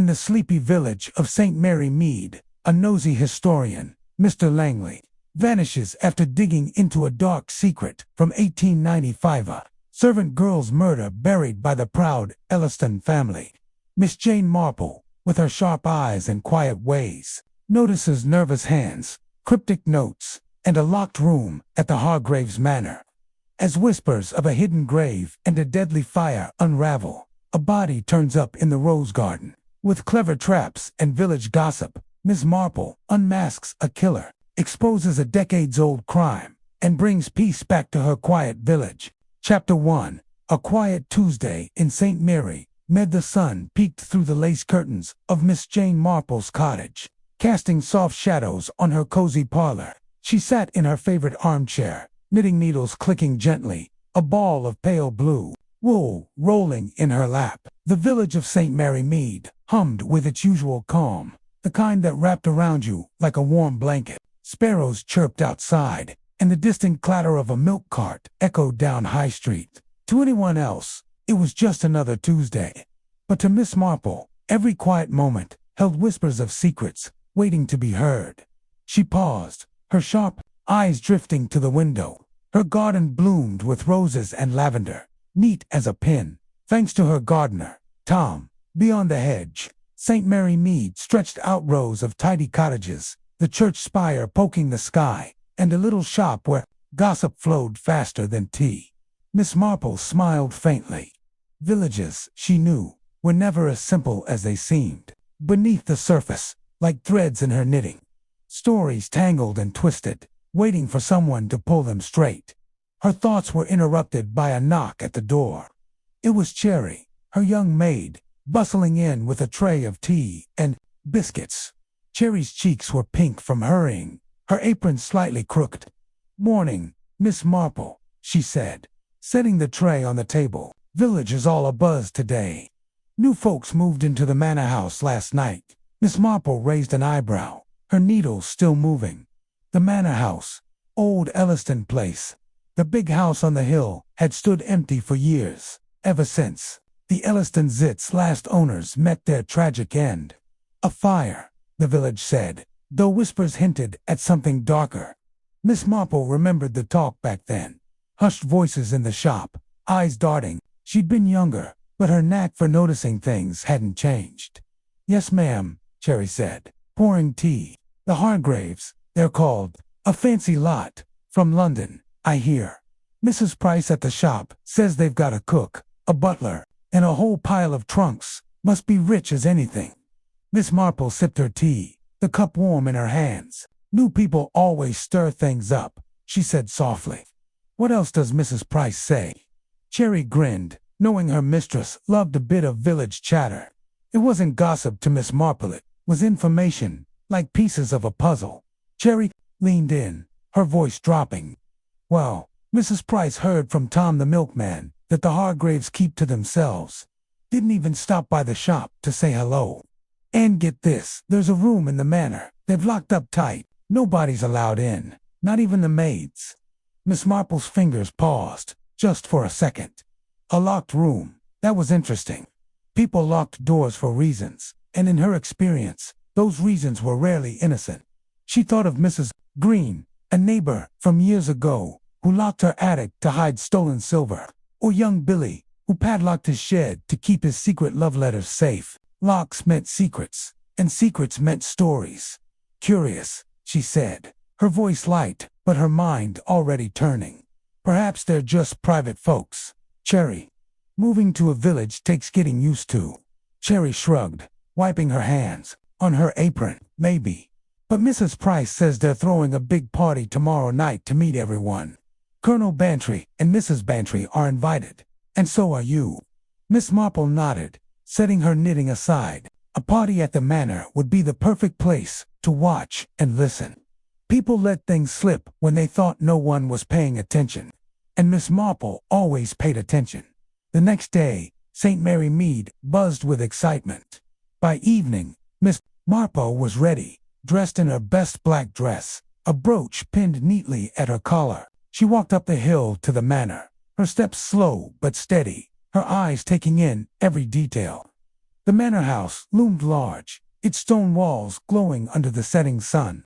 In the sleepy village of St. Mary Mead, a nosy historian, Mr. Langley, vanishes after digging into a dark secret from 1895, a servant girl's murder buried by the proud Elliston family. Miss Jane Marple, with her sharp eyes and quiet ways, notices nervous hands, cryptic notes, and a locked room at the Hargraves' manor. As whispers of a hidden grave and a deadly fire unravel, a body turns up in the rose garden. With clever traps and village gossip, Miss Marple unmasks a killer, exposes a decades-old crime, and brings peace back to her quiet village. Chapter 1. A quiet Tuesday in St. Mary Mead. The sun peeked through the lace curtains of Miss Jane Marple's cottage, casting soft shadows on her cozy parlor. She sat in her favorite armchair, knitting needles clicking gently, a ball of pale blue wool rolling in her lap. The village of St. Mary Mead hummed with its usual calm, the kind that wrapped around you like a warm blanket. Sparrows chirped outside, and the distant clatter of a milk cart echoed down High Street. To anyone else, it was just another Tuesday. But to Miss Marple, every quiet moment held whispers of secrets waiting to be heard. She paused, her sharp eyes drifting to the window. Her garden bloomed with roses and lavender, neat as a pin, thanks to her gardener, Tom. Beyond the hedge, St. Mary Mead stretched out rows of tidy cottages, the church spire poking the sky, and a little shop where gossip flowed faster than tea. Miss Marple smiled faintly. Villages, she knew, were never as simple as they seemed. Beneath the surface, like threads in her knitting, stories tangled and twisted, waiting for someone to pull them straight. Her thoughts were interrupted by a knock at the door. It was Cherry, her young maid, bustling in with a tray of tea and biscuits. Cherry's cheeks were pink from hurrying, her apron slightly crooked. "Morning, Miss Marple," she said, setting the tray on the table. "Village is all abuzz today. New folks moved into the manor house last night." Miss Marple raised an eyebrow, her needles still moving. The manor house, old Elliston Place. The big house on the hill had stood empty for years, ever since the Elliston Zits' last owners met their tragic end. A fire, the village said, though whispers hinted at something darker. Miss Marple remembered the talk back then. Hushed voices in the shop, eyes darting. She'd been younger, but her knack for noticing things hadn't changed. "Yes, ma'am," Cherry said, pouring tea. "The Hargraves, they're called. A fancy lot. From London, I hear. Mrs. Price at the shop says they've got a cook, a butler, and a whole pile of trunks. Must be rich as anything." Miss Marple sipped her tea, the cup warm in her hands. "New people always stir things up," she said softly. "What else does Mrs. Price say?" Cherry grinned, knowing her mistress loved a bit of village chatter. It wasn't gossip to Miss Marple, it was information, like pieces of a puzzle. Cherry leaned in, her voice dropping. "Well, Mrs. Price heard from Tom the milkman that the Hargraves keep to themselves. Didn't even stop by the shop to say hello. And get this, there's a room in the manor they've locked up tight. Nobody's allowed in, not even the maids." Miss Marple's fingers paused, just for a second. A locked room, that was interesting. People locked doors for reasons, and in her experience, those reasons were rarely innocent. She thought of Mrs. Green, a neighbor from years ago, who locked her attic to hide stolen silver, or young Billy, who padlocked his shed to keep his secret love letters safe. Locks meant secrets, and secrets meant stories. "Curious," she said, her voice light, but her mind already turning. "Perhaps they're just private folks. Cherry. Moving to a village takes getting used to." Cherry shrugged, wiping her hands. "On her apron, maybe. But Mrs. Price says they're throwing a big party tomorrow night to meet everyone. Colonel Bantry and Mrs. Bantry are invited, and so are you." Miss Marple nodded, setting her knitting aside. A party at the manor would be the perfect place to watch and listen. People let things slip when they thought no one was paying attention, and Miss Marple always paid attention. The next day, St. Mary Mead buzzed with excitement. By evening, Miss Marple was ready, dressed in her best black dress, a brooch pinned neatly at her collar. She walked up the hill to the manor, her steps slow but steady, her eyes taking in every detail. The manor house loomed large, its stone walls glowing under the setting sun.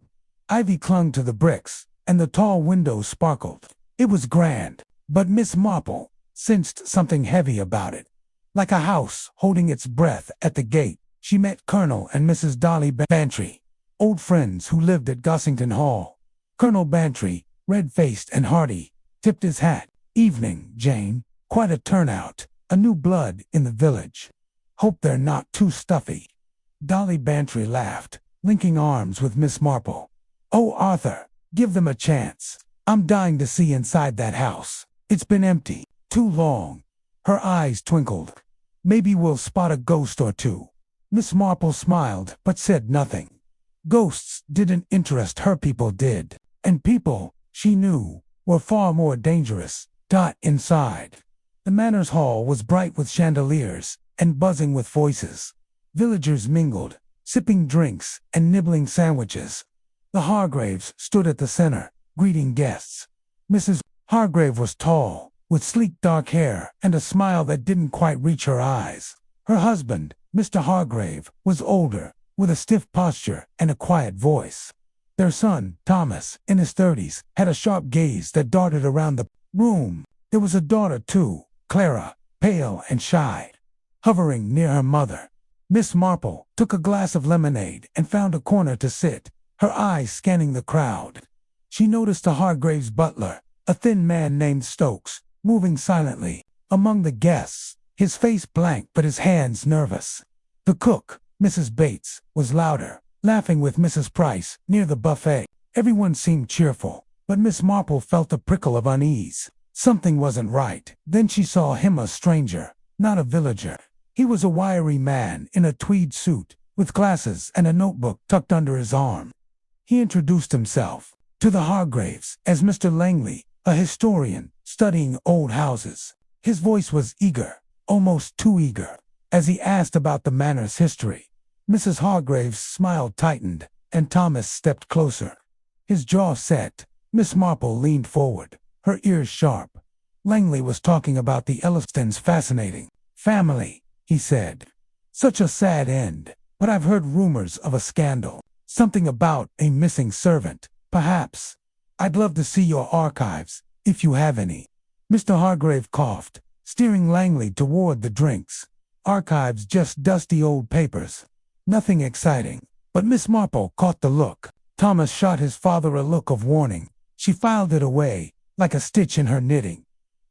Ivy clung to the bricks, and the tall windows sparkled. It was grand, but Miss Marple sensed something heavy about it. Like a house holding its breath at the gate, she met Colonel and Mrs. Dolly Bantry, old friends who lived at Gossington Hall. Colonel Bantry, red-faced and hearty, tipped his hat. "Evening, Jane. Quite a turnout. A new blood in the village. Hope they're not too stuffy." Dolly Bantry laughed, linking arms with Miss Marple. "Oh, Arthur, give them a chance. I'm dying to see inside that house. It's been empty too long." Her eyes twinkled. "Maybe we'll spot a ghost or two." Miss Marple smiled but said nothing. Ghosts didn't interest her, people did. And people, she knew, were far more dangerous. Inside. The manor's hall was bright with chandeliers and buzzing with voices. Villagers mingled, sipping drinks and nibbling sandwiches. The Hargraves stood at the center, greeting guests. Mrs. Hargrave was tall, with sleek dark hair and a smile that didn't quite reach her eyes. Her husband, Mr. Hargrave, was older, with a stiff posture and a quiet voice. Their son, Thomas, in his 30s, had a sharp gaze that darted around the room. There was a daughter, too, Clara, pale and shy, hovering near her mother. Miss Marple took a glass of lemonade and found a corner to sit, her eyes scanning the crowd. She noticed the Hargrave's butler, a thin man named Stokes, moving silently among the guests, his face blank but his hands nervous. The cook, Mrs. Bates, was louder, laughing with Mrs. Price near the buffet. Everyone seemed cheerful, but Miss Marple felt a prickle of unease. Something wasn't right. Then she saw him, a stranger, not a villager. He was a wiry man in a tweed suit, with glasses and a notebook tucked under his arm. He introduced himself to the Hargraves as Mr. Langley, a historian studying old houses. His voice was eager, almost too eager, as he asked about the manor's history. Mrs. Hargrave's smile tightened, and Thomas stepped closer. His jaw set. Miss Marple leaned forward, her ears sharp. Langley was talking about the Ellistons' fascinating family, he said. "Such a sad end, but I've heard rumors of a scandal. Something about a missing servant, perhaps. I'd love to see your archives, if you have any." Mr. Hargrave coughed, steering Langley toward the drinks. "Archives, just dusty old papers. Nothing exciting." But Miss Marple caught the look. Thomas shot his father a look of warning. She filed it away, like a stitch in her knitting.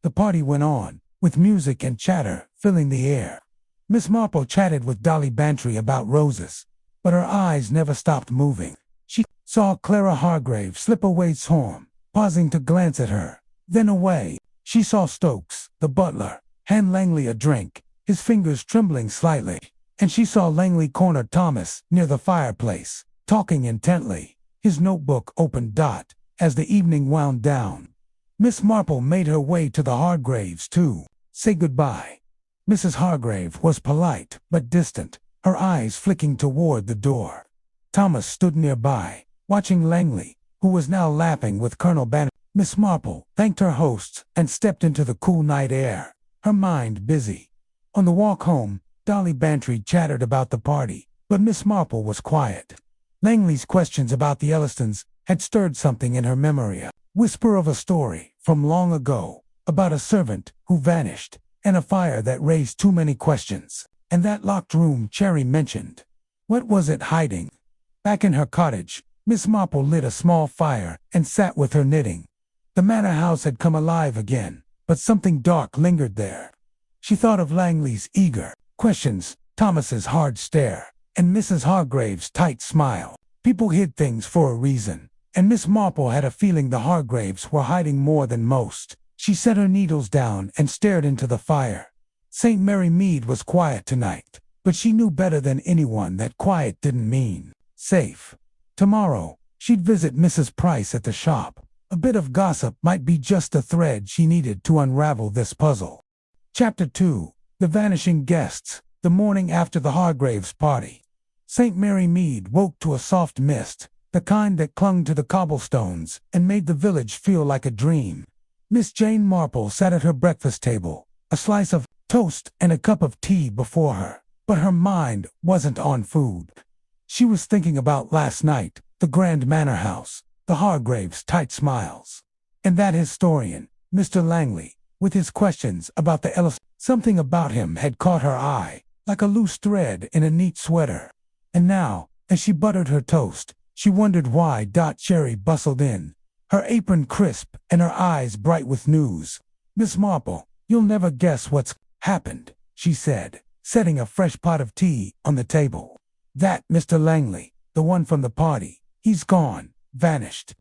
The party went on, with music and chatter filling the air. Miss Marple chatted with Dolly Bantry about roses, but her eyes never stopped moving. She saw Clara Hargrave slip away's home, pausing to glance at her. Then away. She saw Stokes, the butler, hand Langley a drink, his fingers trembling slightly, and she saw Langley corner Thomas near the fireplace, talking intently, his notebook open. As the evening wound down, Miss Marple made her way to the Hargraves to say goodbye. Mrs. Hargrave was polite but distant, her eyes flicking toward the door. Thomas stood nearby, watching Langley, who was now laughing with Colonel Banner. Miss Marple thanked her hosts and stepped into the cool night air, her mind busy. On the walk home, Dolly Bantry chattered about the party, but Miss Marple was quiet. Langley's questions about the Ellistons had stirred something in her memory, a whisper of a story from long ago, about a servant who vanished, and a fire that raised too many questions, and that locked room Cherry mentioned. What was it hiding? Back in her cottage, Miss Marple lit a small fire and sat with her knitting. The manor house had come alive again, but something dark lingered there. She thought of Langley's eager questions, Thomas's hard stare, and Mrs. Hargrave's tight smile. People hid things for a reason, and Miss Marple had a feeling the Hargraves were hiding more than most. She set her needles down and stared into the fire. St. Mary Mead was quiet tonight, but she knew better than anyone that quiet didn't mean safe. Tomorrow, she'd visit Mrs. Price at the shop. A bit of gossip might be just the thread she needed to unravel this puzzle. Chapter 2. The Vanishing Guests. The morning after the Hargraves' party. St. Mary Mead woke to a soft mist, the kind that clung to the cobblestones and made the village feel like a dream. Miss Jane Marple sat at her breakfast table, a slice of toast and a cup of tea before her. but her mind wasn't on food. She was thinking about last night, the grand manor house, the Hargraves' tight smiles, and that historian, Mr. Langley, with his questions about the Ellis. Something about him had caught her eye, like a loose thread in a neat sweater. And now, as she buttered her toast, she wondered why. Cherry bustled in, her apron crisp and her eyes bright with news. "Miss Marple, you'll never guess what's happened," she said, setting a fresh pot of tea on the table. "That Mr. Langley, the one from the party, he's gone, vanished."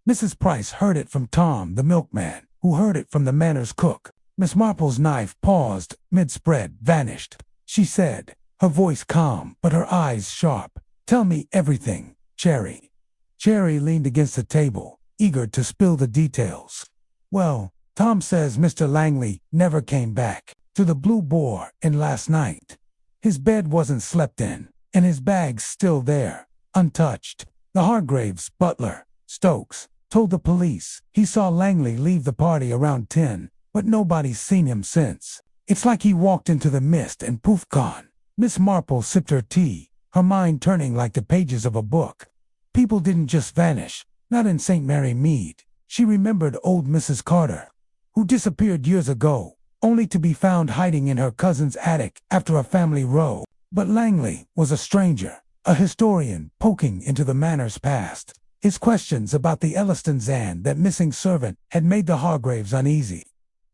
Mrs. Price heard it from Tom the milkman, who heard it from the manor's cook. Miss Marple's knife paused mid-spread. "Vanished," she said, her voice calm but her eyes sharp. "Tell me everything, Cherry." Cherry leaned against the table, eager to spill the details. "Well, Tom says Mr. Langley never came back to the Blue Boar in last night. His bed wasn't slept in, and his bag's still there, untouched. The Hargraves' butler, Stokes, told the police he saw Langley leave the party around 10, but nobody's seen him since. It's like he walked into the mist and poof gone." Miss Marple sipped her tea, her mind turning like the pages of a book. People didn't just vanish, not in St. Mary Mead. She remembered old Mrs. Carter, who disappeared years ago, only to be found hiding in her cousin's attic after a family row. But Langley was a stranger, a historian poking into the manor's past. His questions about the Ellistons and that missing servant had made the Hargraves uneasy.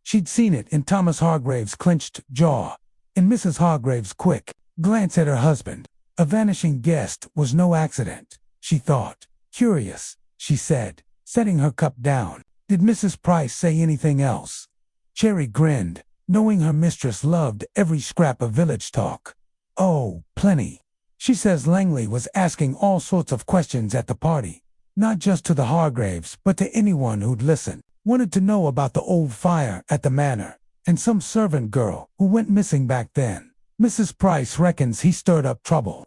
She'd seen it in Thomas Hargrave's clenched jaw, in Mrs. Hargrave's quick glance at her husband. A vanishing guest was no accident, she thought. "Curious," she said, setting her cup down. "Did Mrs. Price say anything else?" Cherry grinned, knowing her mistress loved every scrap of village talk. "Oh, plenty. She says Langley was asking all sorts of questions at the party, not just to the Hargraves but to anyone who'd listen. Wanted to know about the old fire at the manor, and some servant girl who went missing back then. Mrs. Price reckons he stirred up trouble,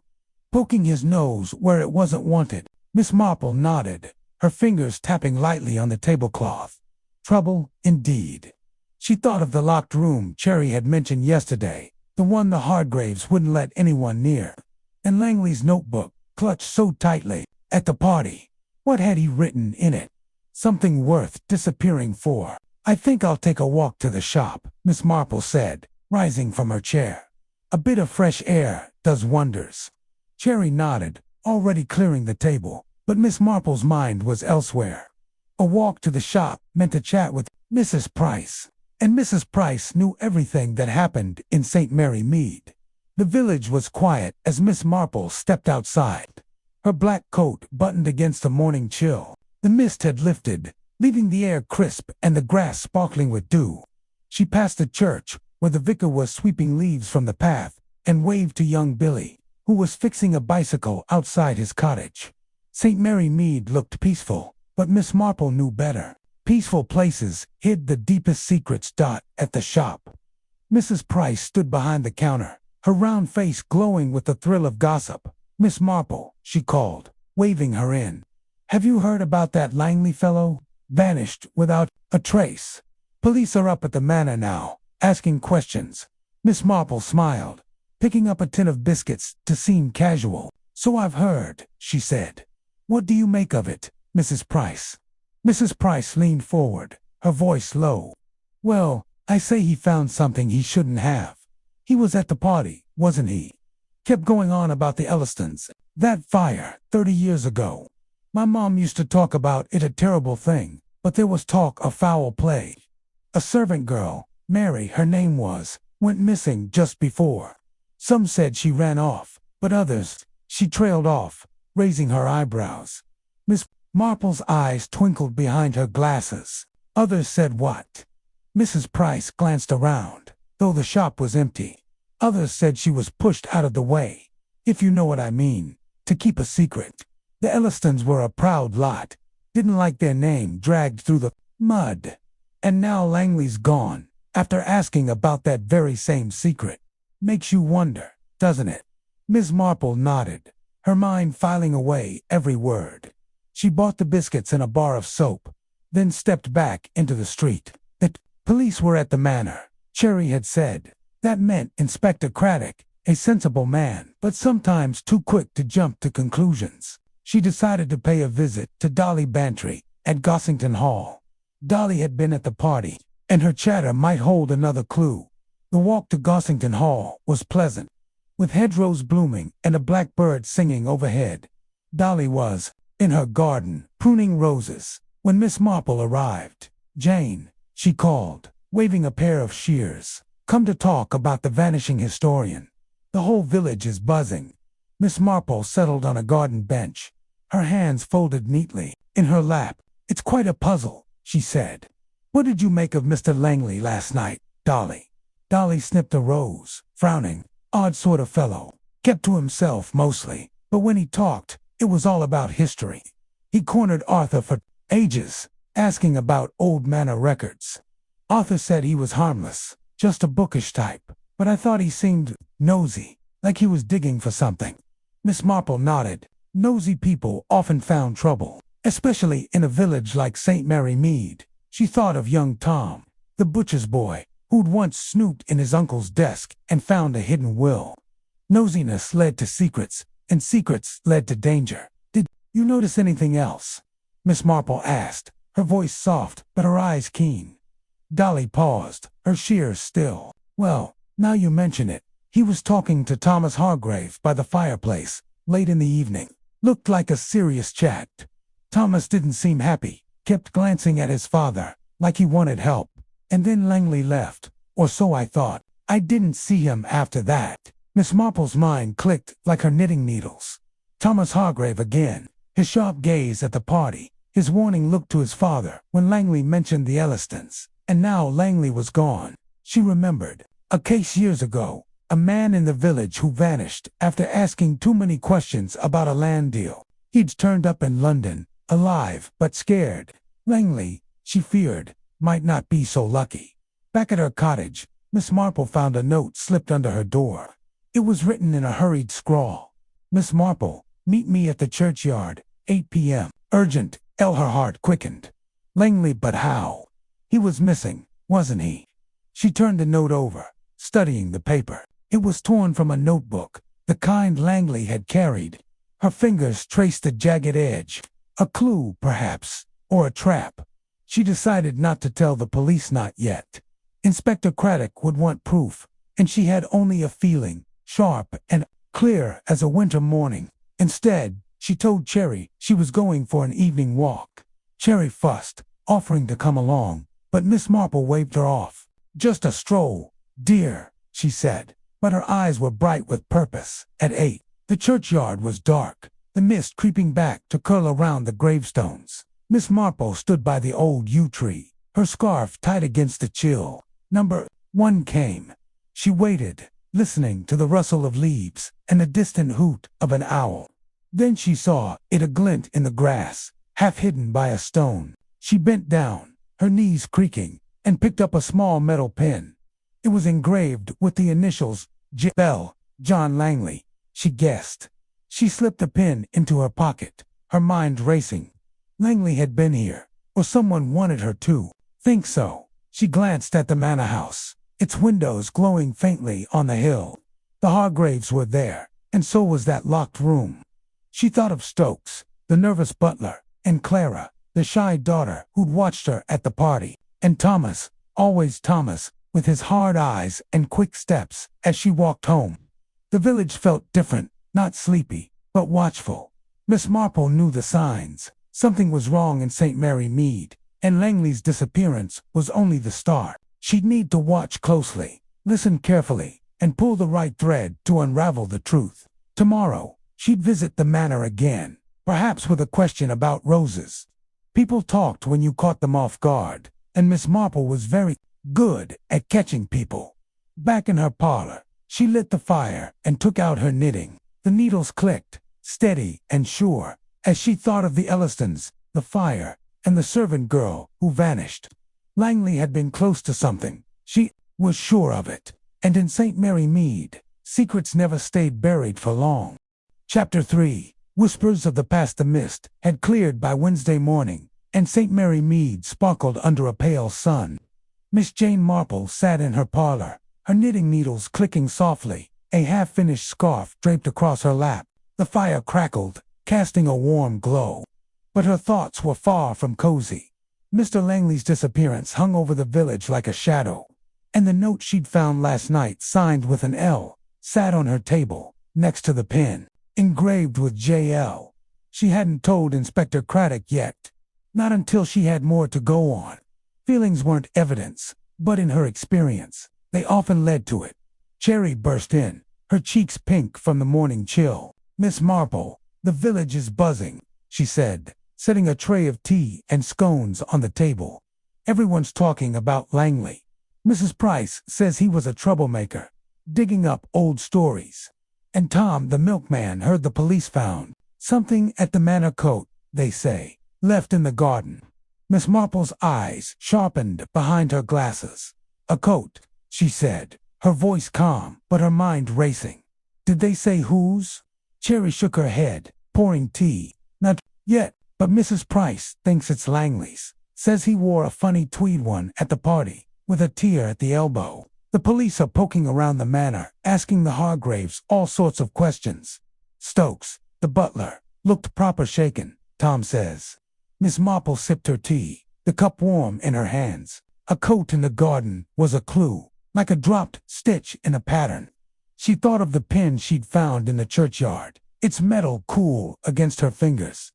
poking his nose where it wasn't wanted." Miss Marple nodded, her fingers tapping lightly on the tablecloth. Trouble, indeed. She thought of the locked room Cherry had mentioned yesterday, the one the Hargraves wouldn't let anyone near, and Langley's notebook, clutched so tightly at the party. What had he written in it? Something worth disappearing for. "I think I'll take a walk to the shop," Miss Marple said, rising from her chair. "A bit of fresh air does wonders." Cherry nodded, already clearing the table, but Miss Marple's mind was elsewhere. A walk to the shop meant a chat with Mrs. Price, and Mrs. Price knew everything that happened in St. Mary Mead. The village was quiet as Miss Marple stepped outside, her black coat buttoned against the morning chill. The mist had lifted, leaving the air crisp and the grass sparkling with dew. She passed the church, where the vicar was sweeping leaves from the path, and waved to young Billy, who was fixing a bicycle outside his cottage. St. Mary Mead looked peaceful, but Miss Marple knew better. Peaceful places hid the deepest secrets. At the shop, Mrs. Price stood behind the counter, her round face glowing with the thrill of gossip. "Miss Marple," she called, waving her in. "Have you heard about that Langley fellow? Vanished without a trace. Police are up at the manor now, asking questions." Miss Marple smiled, picking up a tin of biscuits to seem casual. "So I've heard," she said. "What do you make of it, Mrs. Price?" Mrs. Price leaned forward, her voice low. "Well, I say he found something he shouldn't have. He was at the party, wasn't he? Kept going on about the Ellistons, that fire 30 years ago. My mom used to talk about it, a terrible thing, but there was talk of foul play. A servant girl, Mary her name was, went missing just before. Some said she ran off, but others, she trailed off," raising her eyebrows. Miss Marple's eyes twinkled behind her glasses. "Others said what?" Mrs. Price glanced around, though the shop was empty. "Others said she was pushed out of the way, if you know what I mean, to keep a secret. The Ellistons were a proud lot, didn't like their name dragged through the mud. And now Langley's gone, after asking about that very same secret. Makes you wonder, doesn't it?" Miss Marple nodded, her mind filing away every word. She bought the biscuits and a bar of soap, then stepped back into the street. The police were at the manor, Cherry had said. That meant Inspector Craddock a sensible man, but sometimes too quick to jump to conclusions. She decided to pay a visit to Dolly Bantry at Gossington Hall. Dolly had been at the party, and her chatter might hold another clue. The walk to Gossington Hall was pleasant, with hedgerows blooming and a blackbird singing overhead. Dolly was in her garden, pruning roses, when Miss Marple arrived. "Jane," she called, waving a pair of shears, "come to talk about the vanishing historian. The whole village is buzzing." Miss Marple settled on a garden bench, her hands folded neatly in her lap. "It's quite a puzzle," she said. "What did you make of Mr. Langley last night, Dolly?" Dolly snipped a rose, frowning. "Odd sort of fellow. Kept to himself mostly, but when he talked, it was all about history. He cornered Arthur for ages, asking about old manor records. Arthur said he was harmless, just a bookish type, but I thought he seemed nosy, like he was digging for something." Miss Marple nodded. Nosy people often found trouble, especially in a village like St. Mary Mead. She thought of young Tom, the butcher's boy, who'd once snooped in his uncle's desk and found a hidden will. Nosiness led to secrets, and secrets led to danger. "Did you notice anything else?" Miss Marple asked, her voice soft but her eyes keen. Dolly paused, her shears still. "Well, now you mention it, he was talking to Thomas Hargrave by the fireplace, late in the evening. Looked like a serious chat. Thomas didn't seem happy, kept glancing at his father, like he wanted help. And then Langley left, or so I thought. I didn't see him after that." Miss Marple's mind clicked like her knitting needles. Thomas Hargrave again, his sharp gaze at the party, his warning look to his father when Langley mentioned the Ellistons. And now Langley was gone. She remembered a case years ago, a man in the village who vanished after asking too many questions about a land deal. He'd turned up in London, alive but scared. Langley, she feared, might not be so lucky. Back at her cottage, Miss Marple found a note slipped under her door. It was written in a hurried scrawl. "Miss Marple, meet me at the churchyard, 8 p.m. Urgent." Her heart quickened. Langley, but how? He was missing, wasn't he? She turned the note over, studying the paper. It was torn from a notebook, the kind Langley had carried. Her fingers traced the jagged edge. A clue, perhaps, or a trap. She decided not to tell the police, not yet. Inspector Craddock would want proof, and she had only a feeling, sharp and clear as a winter morning. Instead, she told Cherry she was going for an evening walk. Cherry fussed, offering to come along, but Miss Marple waved her off. "Just a stroll, dear," she said, but her eyes were bright with purpose. At 8, the churchyard was dark, the mist creeping back to curl around the gravestones. Miss Marple stood by the old yew tree, her scarf tight against the chill. Number 1 came. She waited, listening to the rustle of leaves and the distant hoot of an owl. Then she saw it, a glint in the grass, half hidden by a stone. She bent down, her knees creaking, and picked up a small metal pen. It was engraved with the initials J.L. John Langley, she guessed. She slipped the pen into her pocket, her mind racing. Langley had been here, or someone wanted her to think so. She glanced at the manor house, its windows glowing faintly on the hill. The Hargraves were there, and so was that locked room. She thought of Stokes, the nervous butler, and Clara, the shy daughter who'd watched her at the party, and Thomas, always Thomas, with his hard eyes and quick steps as she walked home. The village felt different, not sleepy, but watchful. Miss Marple knew the signs. Something was wrong in St. Mary Mead, and Langley's disappearance was only the start. She'd need to watch closely, listen carefully, and pull the right thread to unravel the truth. Tomorrow, she'd visit the manor again, perhaps with a question about roses. People talked when you caught them off guard, and Miss Marple was very good at catching people. Back in her parlor, she lit the fire and took out her knitting. The needles clicked, steady and sure, as she thought of the Ellistons, the fire, and the servant girl who vanished. Langley had been close to something. She was sure of it. And in St. Mary Mead, secrets never stayed buried for long. Chapter 3. Whispers of the past. The mist had cleared by Wednesday morning, and St. Mary Mead sparkled under a pale sun. Miss Jane Marple sat in her parlor, her knitting needles clicking softly, a half-finished scarf draped across her lap. The fire crackled, casting a warm glow. But her thoughts were far from cozy. Mr. Langley's disappearance hung over the village like a shadow, and the note she'd found last night, signed with an L, sat on her table, next to the pen, engraved with JL. She hadn't told Inspector Craddock yet. Not until she had more to go on. Feelings weren't evidence, but in her experience, they often led to it. Cherry burst in, her cheeks pink from the morning chill. "Miss Marple, the village is buzzing," she said, setting a tray of tea and scones on the table. "Everyone's talking about Langley. Mrs. Price says he was a troublemaker, digging up old stories. And Tom, the milkman, heard the police found something at the manor coat, they say, left in the garden." Miss Marple's eyes sharpened behind her glasses. "A coat," she said, her voice calm but her mind racing. "Did they say whose?" Cherry shook her head, pouring tea. "Not yet, but Mrs. Price thinks it's Langley's. Says he wore a funny tweed one at the party, with a tear at the elbow. The police are poking around the manor, asking the Hargraves all sorts of questions. Stokes, the butler, looked proper shaken, Tom says." Miss Marple sipped her tea, the cup warm in her hands. A coat in the garden was a clue, like a dropped stitch in a pattern. She thought of the pin she'd found in the churchyard, its metal cool against her fingers.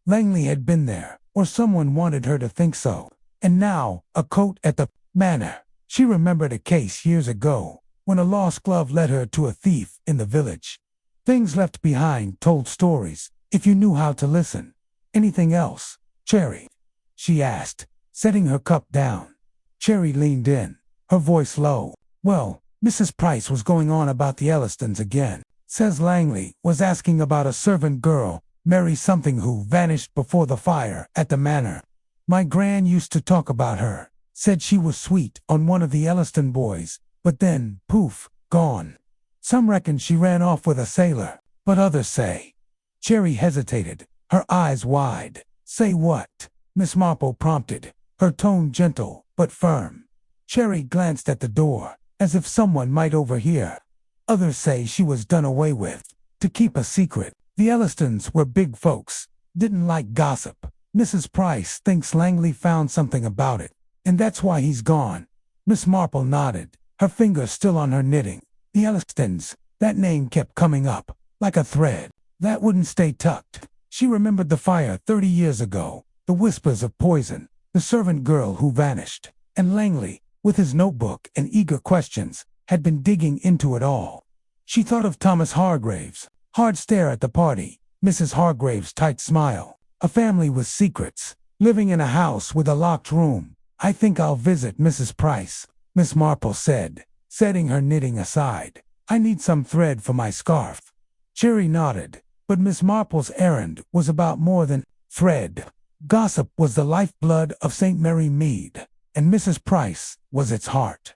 Langley had been there, or someone wanted her to think so. And now, a coat at the manor. She remembered a case years ago, when a lost glove led her to a thief in the village. Things left behind told stories, if you knew how to listen. "Anything else, Cherry?" she asked, setting her cup down. Cherry leaned in, her voice low. "Well, Mrs. Price was going on about the Ellistons again. Says Langley was asking about a servant girl, Mary something, who vanished before the fire at the manor. My gran used to talk about her. Said she was sweet on one of the Elliston boys, but then, poof, gone. Some reckon she ran off with a sailor, but others say." Cherry hesitated, her eyes wide. "Say what?" Miss Marple prompted, her tone gentle but firm. Cherry glanced at the door, as if someone might overhear. "Others say she was done away with, to keep a secret. The Ellistons were big folks, didn't like gossip. Mrs. Price thinks Langley found something about it, and that's why he's gone." Miss Marple nodded, her fingers still on her knitting. "The Ellistons," that name kept coming up, like a thread. That wouldn't stay tucked. She remembered the fire 30 years ago, the whispers of poison, the servant girl who vanished, and Langley, with his notebook and eager questions, had been digging into it all. She thought of Thomas Hargraves, hard stare at the party, Mrs. Hargraves' tight smile, a family with secrets, living in a house with a locked room. "I think I'll visit Mrs. Price," Miss Marple said, setting her knitting aside. "I need some thread for my scarf." Cherry nodded, but Miss Marple's errand was about more than thread. Gossip was the lifeblood of St. Mary Mead, and Mrs. Price was its heart.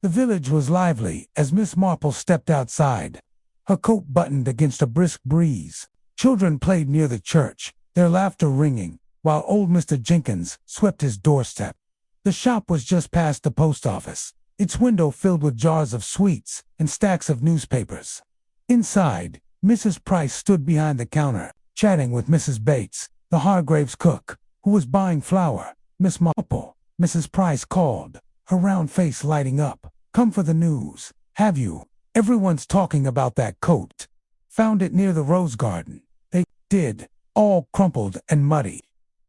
The village was lively as Miss Marple stepped outside, her coat buttoned against a brisk breeze. Children played near the church, their laughter ringing, while old Mr. Jenkins swept his doorstep. The shop was just past the post office, its window filled with jars of sweets and stacks of newspapers. Inside, Mrs. Price stood behind the counter, chatting with Mrs. Bates, the Hargraves' cook, who was buying flour. "Miss Marple," Mrs. Price called, her round face lighting up. "Come for the news, have you? Everyone's talking about that coat. Found it near the rose garden." "They did, all crumpled and muddy."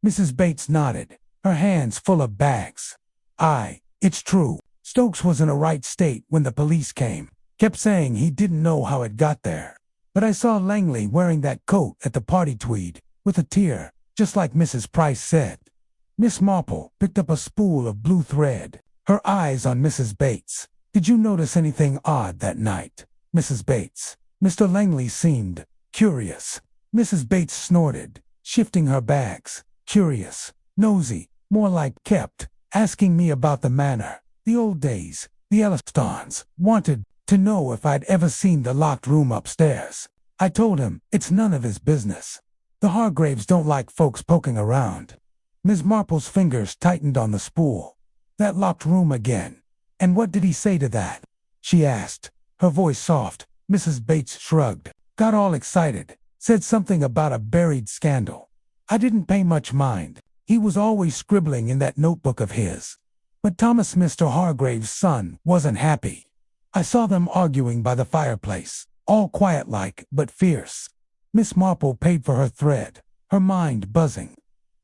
Mrs. Bates nodded, her hands full of bags. "Aye, it's true. Stokes was in a right state when the police came. Kept saying he didn't know how it got there. But I saw Langley wearing that coat at the party tweed, with a tear, just like Mrs. Price said." Miss Marple picked up a spool of blue thread, her eyes on Mrs. Bates. "Did you notice anything odd that night, Mrs. Bates?" Mr. Langley seemed curious. Mrs. Bates snorted, shifting her bags. "Curious, nosy, more like kept, asking me about the manor, the old days. The Ellistons wanted to know if I'd ever seen the locked room upstairs. I told him it's none of his business. The Hargraves don't like folks poking around." Miss Marple's fingers tightened on the spool. "That locked room again. And what did he say to that?" she asked, her voice soft. Mrs. Bates shrugged, got all excited, said something about a buried scandal. I didn't pay much mind. He was always scribbling in that notebook of his. But Thomas, Mr. Hargrave's son, wasn't happy. I saw them arguing by the fireplace, all quiet-like but fierce. Miss Marple paid for her thread, her mind buzzing.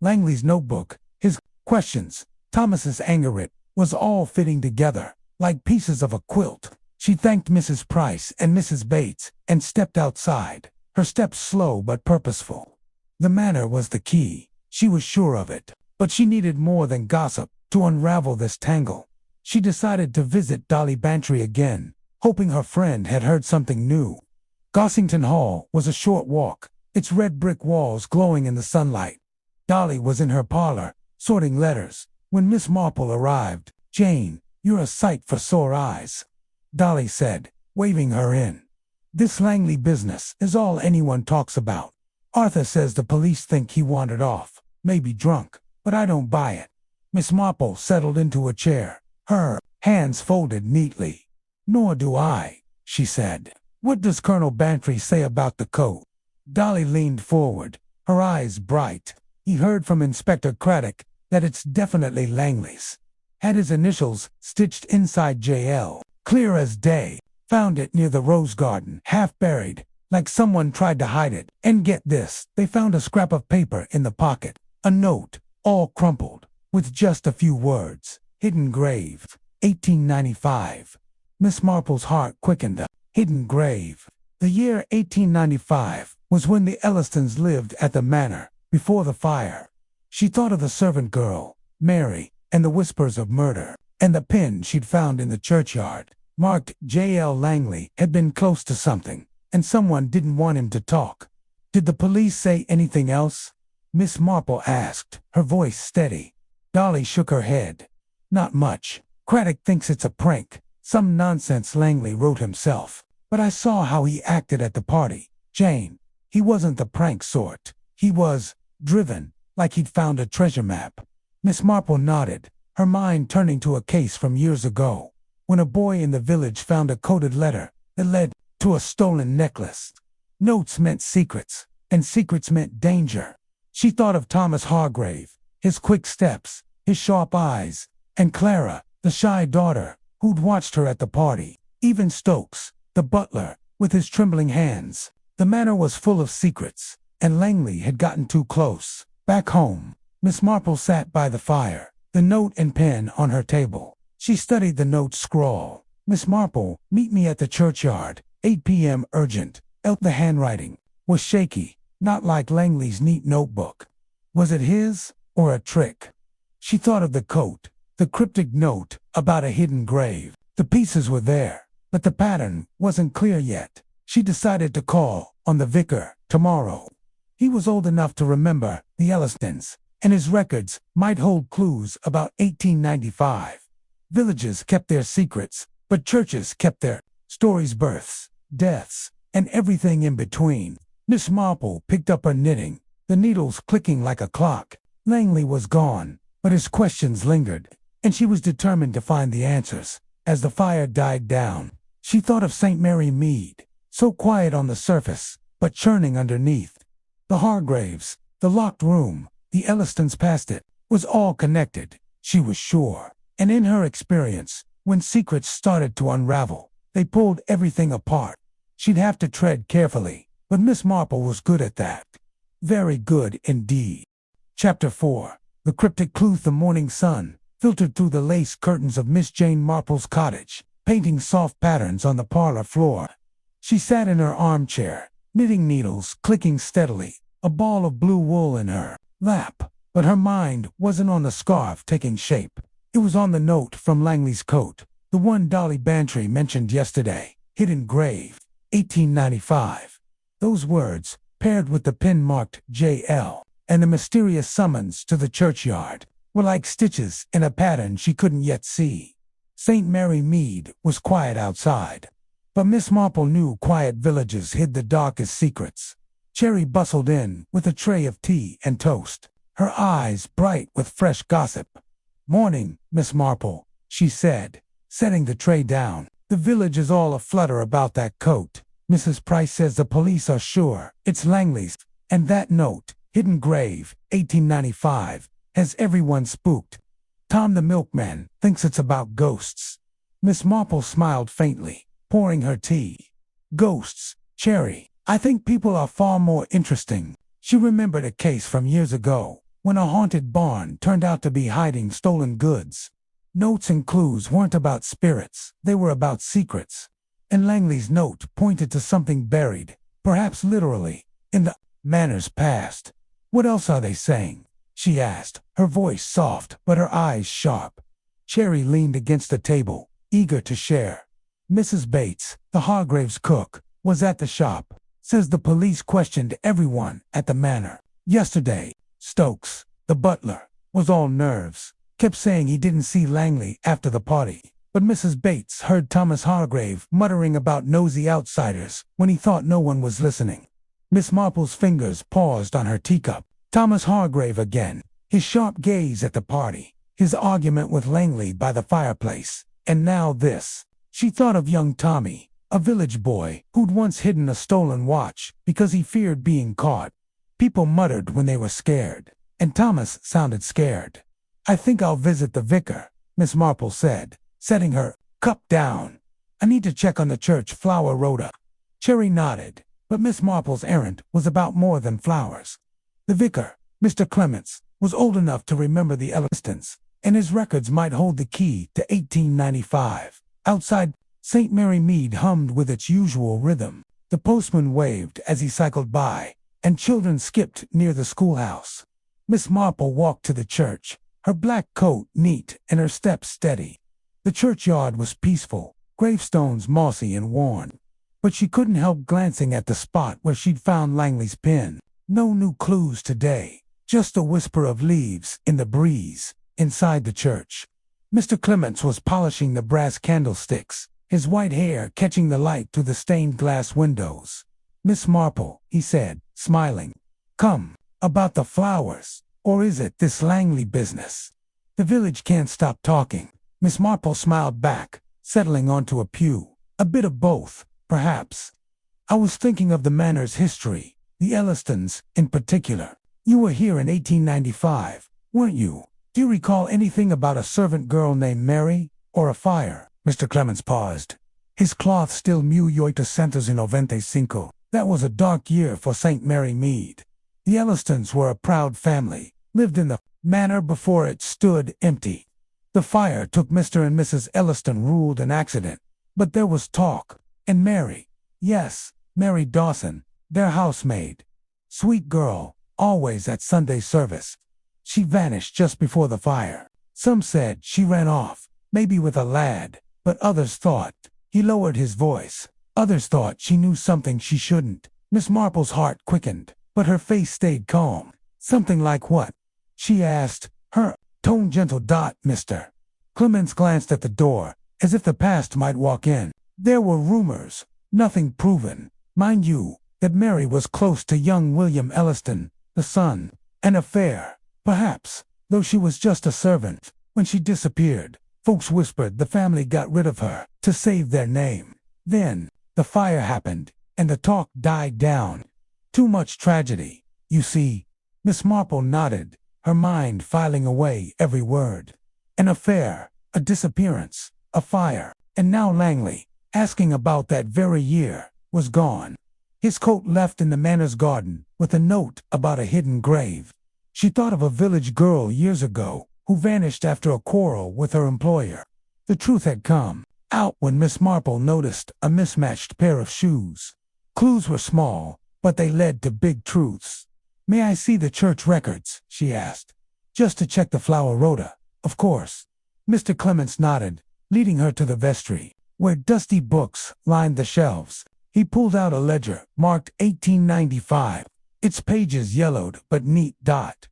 Langley's notebook, his questions, Thomas's anger, it was all fitting together, like pieces of a quilt. She thanked Mrs. Price and Mrs. Bates and stepped outside, her steps slow but purposeful. The manner was the key, she was sure of it, but she needed more than gossip to unravel this tangle. She decided to visit Dolly Bantry again, hoping her friend had heard something new. Gossington Hall was a short walk, its red brick walls glowing in the sunlight. Dolly was in her parlor, sorting letters, when Miss Marple arrived. "Jane, you're a sight for sore eyes," Dolly said, waving her in. "This Langley business is all anyone talks about. Arthur says the police think he wandered off, maybe drunk, but I don't buy it." Miss Marple settled into a chair, her hands folded neatly. "Nor do I," she said. "What does Colonel Bantry say about the coat?" Dolly leaned forward, her eyes bright. "He heard from Inspector Craddock that it's definitely Langley's. Had his initials stitched inside JL, clear as day. Found it near the rose garden, half buried, like someone tried to hide it. And get this, they found a scrap of paper in the pocket, a note, all crumpled, with just a few words. Hidden grave, 1895. Miss Marple's heart quickened. A hidden grave. The year 1895 was when the Ellistons lived at the manor, before the fire. She thought of the servant girl, Mary, and the whispers of murder, and the pin she'd found in the churchyard, marked J.L. Langley, had been close to something, and someone didn't want him to talk. "Did the police say anything else?" Miss Marple asked, her voice steady. Dolly shook her head. "Not much. Craddock thinks it's a prank, some nonsense Langley wrote himself. But I saw how he acted at the party, Jane. He wasn't the prank sort. He was driven, like he'd found a treasure map." Miss Marple nodded, her mind turning to a case from years ago, when a boy in the village found a coded letter that led to a stolen necklace. Notes meant secrets, and secrets meant danger. She thought of Thomas Hargrave, his quick steps, his sharp eyes, and Clara, the shy daughter, who'd watched her at the party. Even Stokes, the butler, with his trembling hands. The manor was full of secrets, and Langley had gotten too close. Back home, Miss Marple sat by the fire, the note and pen on her table. She studied the note's scrawl. "Miss Marple, meet me at the churchyard, 8 p.m. urgent." The handwriting was shaky, not like Langley's neat notebook. Was it his, or a trick? She thought of the coat, the cryptic note about a hidden grave. The pieces were there, but the pattern wasn't clear yet. She decided to call on the vicar tomorrow. He was old enough to remember the Ellistons, and his records might hold clues about 1895. Villages kept their secrets, but churches kept their stories, births, deaths, and everything in between. Miss Marple picked up her knitting, the needles clicking like a clock. Langley was gone, but his questions lingered, and she was determined to find the answers. As the fire died down, she thought of St. Mary Mead, so quiet on the surface, but churning underneath. The Hargraves, the locked room, the Ellistons past it, was all connected, she was sure. And in her experience, when secrets started to unravel, they pulled everything apart. She'd have to tread carefully, but Miss Marple was good at that. Very good indeed. Chapter 4. The cryptic clue. The morning sun filtered through the lace curtains of Miss Jane Marple's cottage, painting soft patterns on the parlor floor. She sat in her armchair, knitting needles clicking steadily, a ball of blue wool in her lap, but her mind wasn't on the scarf taking shape. It was on the note from Langley's coat, the one Dolly Bantry mentioned yesterday. Hidden grave, 1895. Those words, paired with the pin marked J.L., and the mysterious summons to the churchyard, were like stitches in a pattern she couldn't yet see. St. Mary Mead was quiet outside, but Miss Marple knew quiet villages hid the darkest secrets. Cherry bustled in with a tray of tea and toast, her eyes bright with fresh gossip. "Morning, Miss Marple," she said, setting the tray down. "The village is all aflutter about that coat. Mrs. Price says the police are sure it's Langley's, and that note, hidden grave, 1895, has everyone spooked. Tom the milkman thinks it's about ghosts. Miss Marple smiled faintly, pouring her tea. Ghosts, Cherry. I think people are far more interesting. She remembered a case from years ago, when a haunted barn turned out to be hiding stolen goods. Notes and clues weren't about spirits, they were about secrets. And Langley's note pointed to something buried, perhaps literally, in the manor's past. What else are they saying? She asked, her voice soft but her eyes sharp. Cherry leaned against the table, eager to share. Mrs. Bates, the Hargraves' cook, was at the shop. Says the police questioned everyone at the manor. Yesterday, Stokes, the butler, was all nerves. Kept saying he didn't see Langley after the party. But Mrs. Bates heard Thomas Hargrave muttering about nosy outsiders when he thought no one was listening. Miss Marple's fingers paused on her teacup. Thomas Hargrave again, his sharp gaze at the party, his argument with Langley by the fireplace, and now this. She thought of young Tommy, a village boy who'd once hidden a stolen watch because he feared being caught. People muttered when they were scared, and Thomas sounded scared. I think I'll visit the vicar, Miss Marple said, setting her cup down. I need to check on the church flower rota. Cherry nodded, but Miss Marple's errand was about more than flowers. The vicar, Mr. Clements, was old enough to remember the Ellistons, and his records might hold the key to 1895. Outside, St. Mary Mead hummed with its usual rhythm. The postman waved as he cycled by, and children skipped near the schoolhouse. Miss Marple walked to the church, her black coat neat and her steps steady. The churchyard was peaceful, gravestones mossy and worn. But she couldn't help glancing at the spot where she'd found Langley's pin. No new clues today, just a whisper of leaves in the breeze inside the church. Mr. Clements was polishing the brass candlesticks, his white hair catching the light through the stained glass windows. Miss Marple, he said, smiling. Come, about the flowers, or is it this Langley business? The village can't stop talking. Miss Marple smiled back, settling onto a pew. A bit of both, perhaps. I was thinking of the manor's history, the Ellistons in particular. You were here in 1895, weren't you? Do you recall anything about a servant girl named Mary, or a fire? Mr. Clements paused. His cloth still 1895. That was a dark year for St. Mary Mead. The Ellistons were a proud family, lived in the manor before it stood empty. The fire took Mr. and Mrs. Elliston ruled an accident, but there was talk. And Mary, yes, Mary Dawson, their housemaid. Sweet girl, always at Sunday service. She vanished just before the fire. Some said she ran off, maybe with a lad, but others thought, he lowered his voice, others thought she knew something she shouldn't. Miss Marple's heart quickened, but her face stayed calm. Something like what? She asked, her tone gentle. Mr. Clements glanced at the door, as if the past might walk in. There were rumors, nothing proven. Mind you, that Mary was close to young William Elliston, the son. An affair, perhaps, though she was just a servant. When she disappeared, folks whispered the family got rid of her to save their name. Then, the fire happened, and the talk died down. Too much tragedy, you see. Miss Marple nodded, her mind filing away every word. An affair, a disappearance, a fire, and now Langley, asking about that very year, was gone. His coat left in the manor's garden, with a note about a hidden grave. She thought of a village girl years ago, who vanished after a quarrel with her employer. The truth had come out when Miss Marple noticed a mismatched pair of shoes. Clues were small, but they led to big truths. May I see the church records? She asked. Just to check the flower rota, of course. Mr. Clements nodded, leading her to the vestry, where dusty books lined the shelves. He pulled out a ledger, marked 1895. Its pages yellowed but neat.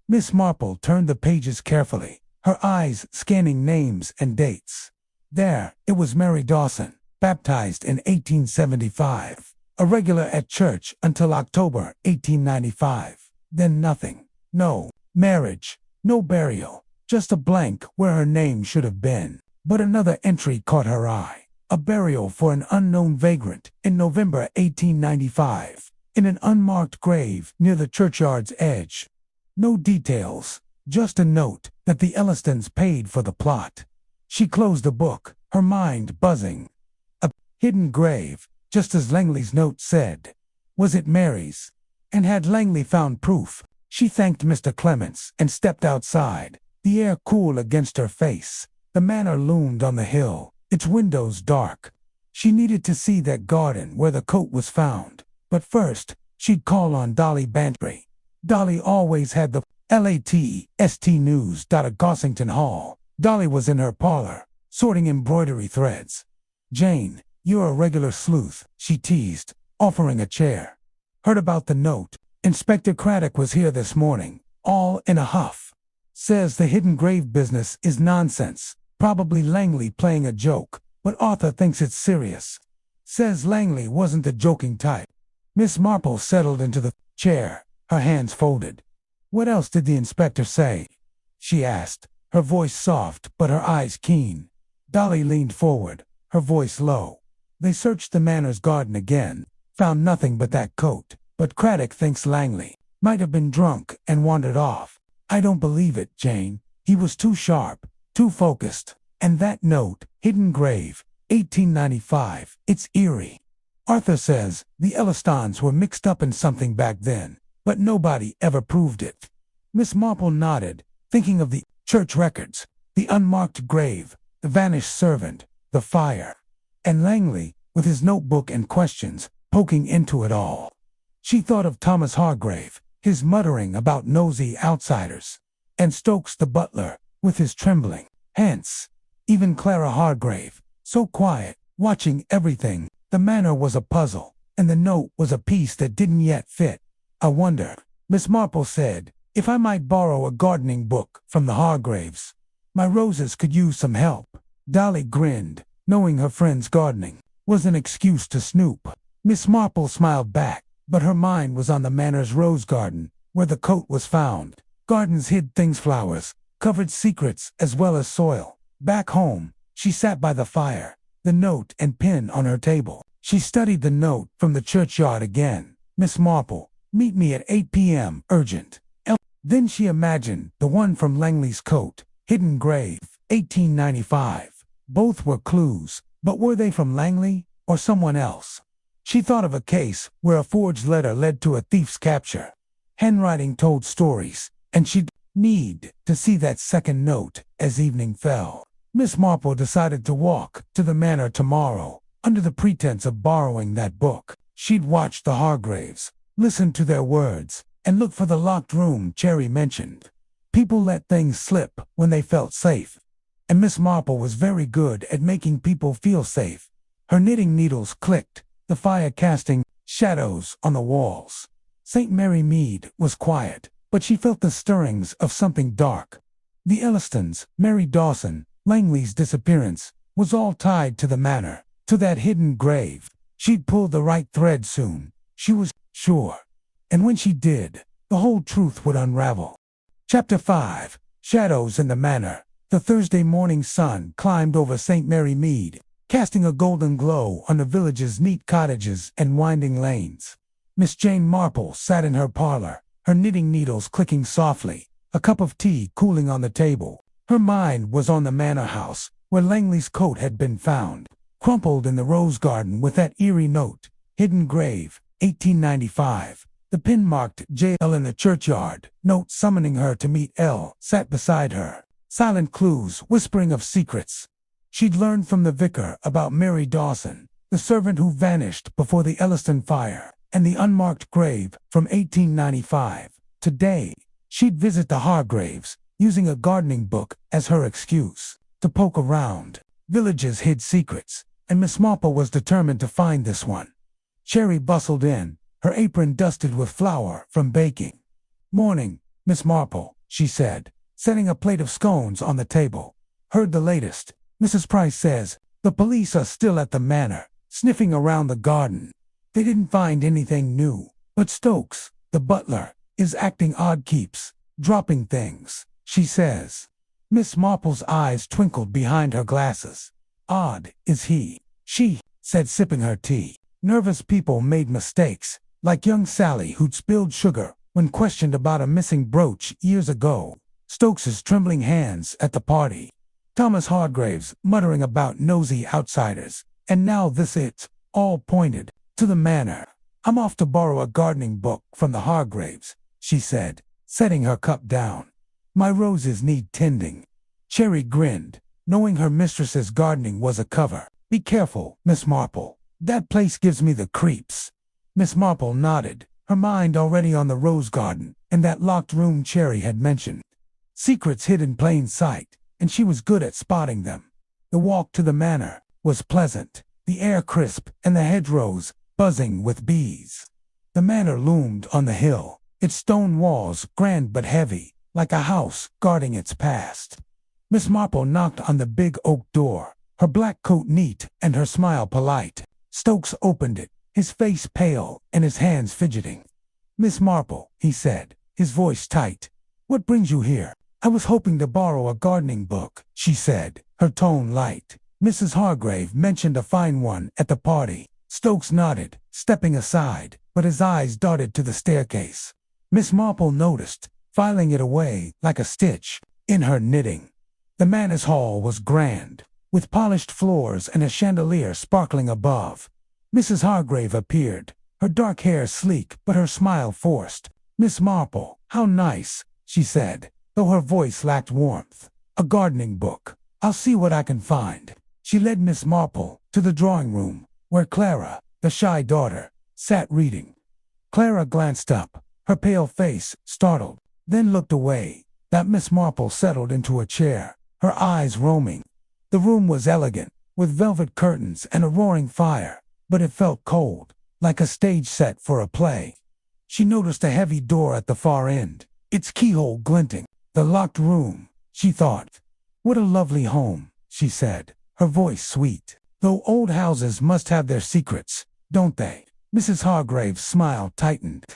Miss Marple turned the pages carefully, her eyes scanning names and dates. There, it was Mary Dawson, baptized in 1875. A regular at church until October 1895. Then nothing. No marriage, no burial, just a blank where her name should have been. But another entry caught her eye. a burial for an unknown vagrant in November 1895, in an unmarked grave near the churchyard's edge. No details, just a note that the Ellistons paid for the plot. She closed the book, her mind buzzing. A hidden grave, just as Langley's note said. Was it Mary's? And had Langley found proof? She thanked Mr. Clements and stepped outside, the air cool against her face. The manor loomed on the hill, its windows dark. She needed to see that garden where the coat was found. But first, she'd call on Dolly Bantry. Dolly always had the latest news at Gossington Hall. Dolly was in her parlor, sorting embroidery threads. "Jane, you're a regular sleuth," she teased, offering a chair. "Heard about the note. Inspector Craddock was here this morning, all in a huff. Says the hidden grave business is nonsense, probably Langley playing a joke, but Arthur thinks it's serious. Says Langley wasn't the joking type." Miss Marple settled into the chair, her hands folded. "What else did the inspector say?" she asked, her voice soft but her eyes keen. Dolly leaned forward, her voice low. "They searched the manor's garden again, found nothing but that coat, but Craddock thinks Langley might have been drunk and wandered off. I don't believe it, Jane. He was too sharp, too focused. And that note, hidden grave, 1895, it's eerie. Arthur says the Ellistons were mixed up in something back then, but nobody ever proved it." Miss Marple nodded, thinking of the church records, the unmarked grave, the vanished servant, the fire, and Langley, with his notebook and questions, poking into it all. She thought of Thomas Hargrave, his muttering about nosy outsiders, and Stokes the butler, with his trembling hands. Even Clara Hargrave, so quiet, watching everything. The manor was a puzzle, and the note was a piece that didn't yet fit. "I wonder," Miss Marple said, "if I might borrow a gardening book from the Hargraves. My roses could use some help." Dolly grinned, knowing her friend's gardening was an excuse to snoop. Miss Marple smiled back, but her mind was on the manor's rose garden, where the coat was found. Gardens hid things, flowers, covered secrets as well as soil. Back home, she sat by the fire, the note and pen on her table. She studied the note from the churchyard again. "Miss Marple, meet me at 8 p.m., urgent." Then she imagined the one from Langley's coat, hidden grave, 1895. Both were clues, but were they from Langley or someone else? She thought of a case where a forged letter led to a thief's capture. Handwriting told stories, and she'd need to see that second note as evening fell. Miss Marple decided to walk to the manor tomorrow, under the pretense of borrowing that book. She'd watch the Hargraves, listen to their words, and look for the locked room Cherry mentioned. People let things slip when they felt safe, and Miss Marple was very good at making people feel safe. Her knitting needles clicked, the fire casting shadows on the walls. St. Mary Mead was quiet, but she felt the stirrings of something dark. The Ellistons, Mary Dawson, Langley's disappearance, was all tied to the manor, to that hidden grave. She'd pull the right thread soon, she was sure. And when she did, the whole truth would unravel. Chapter 5. Shadows in the Manor. The Thursday morning sun climbed over St. Mary Mead, casting a golden glow on the village's neat cottages and winding lanes. Miss Jane Marple sat in her parlor, her knitting needles clicking softly, a cup of tea cooling on the table. Her mind was on the manor house, where Langley's coat had been found, crumpled in the rose garden with that eerie note, hidden grave, 1895. The pin marked J.L. in the churchyard, note summoning her to meet L. sat beside her. Silent clues, whispering of secrets. She'd learned from the vicar about Mary Dawson, the servant who vanished before the Elliston fire, and the unmarked grave from 1895. Today, she'd visit the Hargraves, using a gardening book as her excuse to poke around. Villages hid secrets, and Miss Marple was determined to find this one. Cherry bustled in, her apron dusted with flour from baking. "Morning, Miss Marple," she said, setting a plate of scones on the table. "Heard the latest. Mrs. Price says the police are still at the manor, sniffing around the garden. They didn't find anything new, but Stokes, the butler, is acting odd, keeps dropping things, she says." Miss Marple's eyes twinkled behind her glasses. "Odd, is he?" She said, sipping her tea. Nervous people made mistakes, like young Sally who'd spilled sugar when questioned about a missing brooch years ago. Stokes's trembling hands at the party. Thomas Hargraves muttering about nosy outsiders. And now this it all pointed to the manor. I'm off to borrow a gardening book from the Hargraves, she said, setting her cup down. My roses need tending. Cherry grinned, knowing her mistress's gardening was a cover. Be careful, Miss Marple. That place gives me the creeps. Miss Marple nodded, her mind already on the rose garden and that locked room Cherry had mentioned. Secrets hid in plain sight, and she was good at spotting them. The walk to the manor was pleasant, the air crisp and the hedgerows buzzing with bees. The manor loomed on the hill, its stone walls grand but heavy, like a house guarding its past. Miss Marple knocked on the big oak door, her black coat neat and her smile polite. Stokes opened it, his face pale and his hands fidgeting. Miss Marple, he said, his voice tight. What brings you here? I was hoping to borrow a gardening book, she said, her tone light. Mrs. Hargrave mentioned a fine one at the party. Stokes nodded, stepping aside, but his eyes darted to the staircase. Miss Marple noticed, filing it away like a stitch in her knitting. The manor's hall was grand, with polished floors and a chandelier sparkling above. Mrs. Hargrave appeared, her dark hair sleek but her smile forced. Miss Marple, how nice, she said, though her voice lacked warmth. A gardening book. I'll see what I can find. She led Miss Marple to the drawing room, where Clara, the shy daughter, sat reading. Clara glanced up, her pale face startled, then looked away. That Miss Marple settled into a chair, her eyes roaming. The room was elegant, with velvet curtains and a roaring fire, but it felt cold, like a stage set for a play. She noticed a heavy door at the far end, its keyhole glinting. The locked room, she thought. What a lovely home, she said, her voice sweet. Though old houses must have their secrets, don't they? Mrs. Hargrave's smile tightened.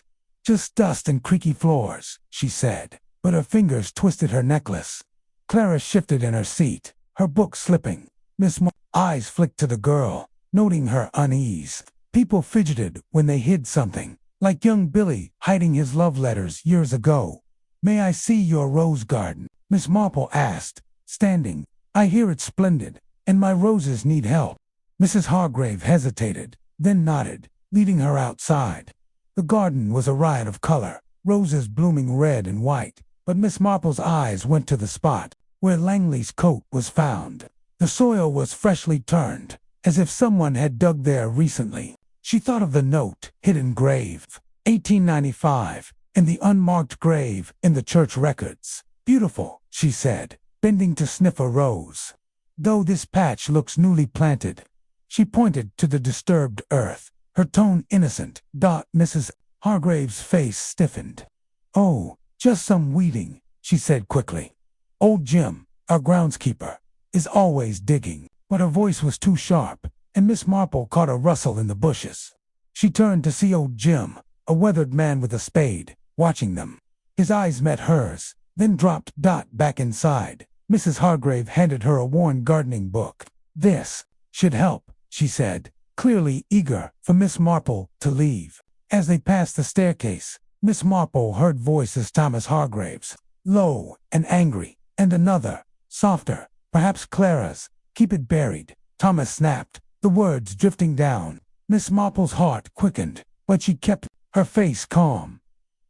Just dust and creaky floors, she said, but her fingers twisted her necklace. Clara shifted in her seat, her book slipping. Miss Marple's eyes flicked to the girl, noting her unease. People fidgeted when they hid something, like young Billy hiding his love letters years ago. May I see your rose garden? Miss Marple asked, standing. I hear it's splendid, and my roses need help. Mrs. Hargrave hesitated, then nodded, leading her outside. The garden was a riot of color, roses blooming red and white, but Miss Marple's eyes went to the spot where Langley's coat was found. The soil was freshly turned, as if someone had dug there recently. She thought of the note, hidden grave, 1895, and the unmarked grave in the church records. Beautiful, she said, bending to sniff a rose. Though this patch looks newly planted. She pointed to the disturbed earth, her tone innocent. Mrs. Hargrave's face stiffened. Oh, just some weeding, she said quickly. Old Jim, our groundskeeper, is always digging. But her voice was too sharp, and Miss Marple caught a rustle in the bushes. She turned to see old Jim, a weathered man with a spade, watching them. His eyes met hers, then dropped back inside. Mrs. Hargrave handed her a worn gardening book. This should help, she said, clearly eager for Miss Marple to leave. As they passed the staircase, Miss Marple heard voices Thomas Hargrave's, low and angry, and another, softer, perhaps Clara's. Keep it buried, Thomas snapped, the words drifting down. Miss Marple's heart quickened, but she kept her face calm.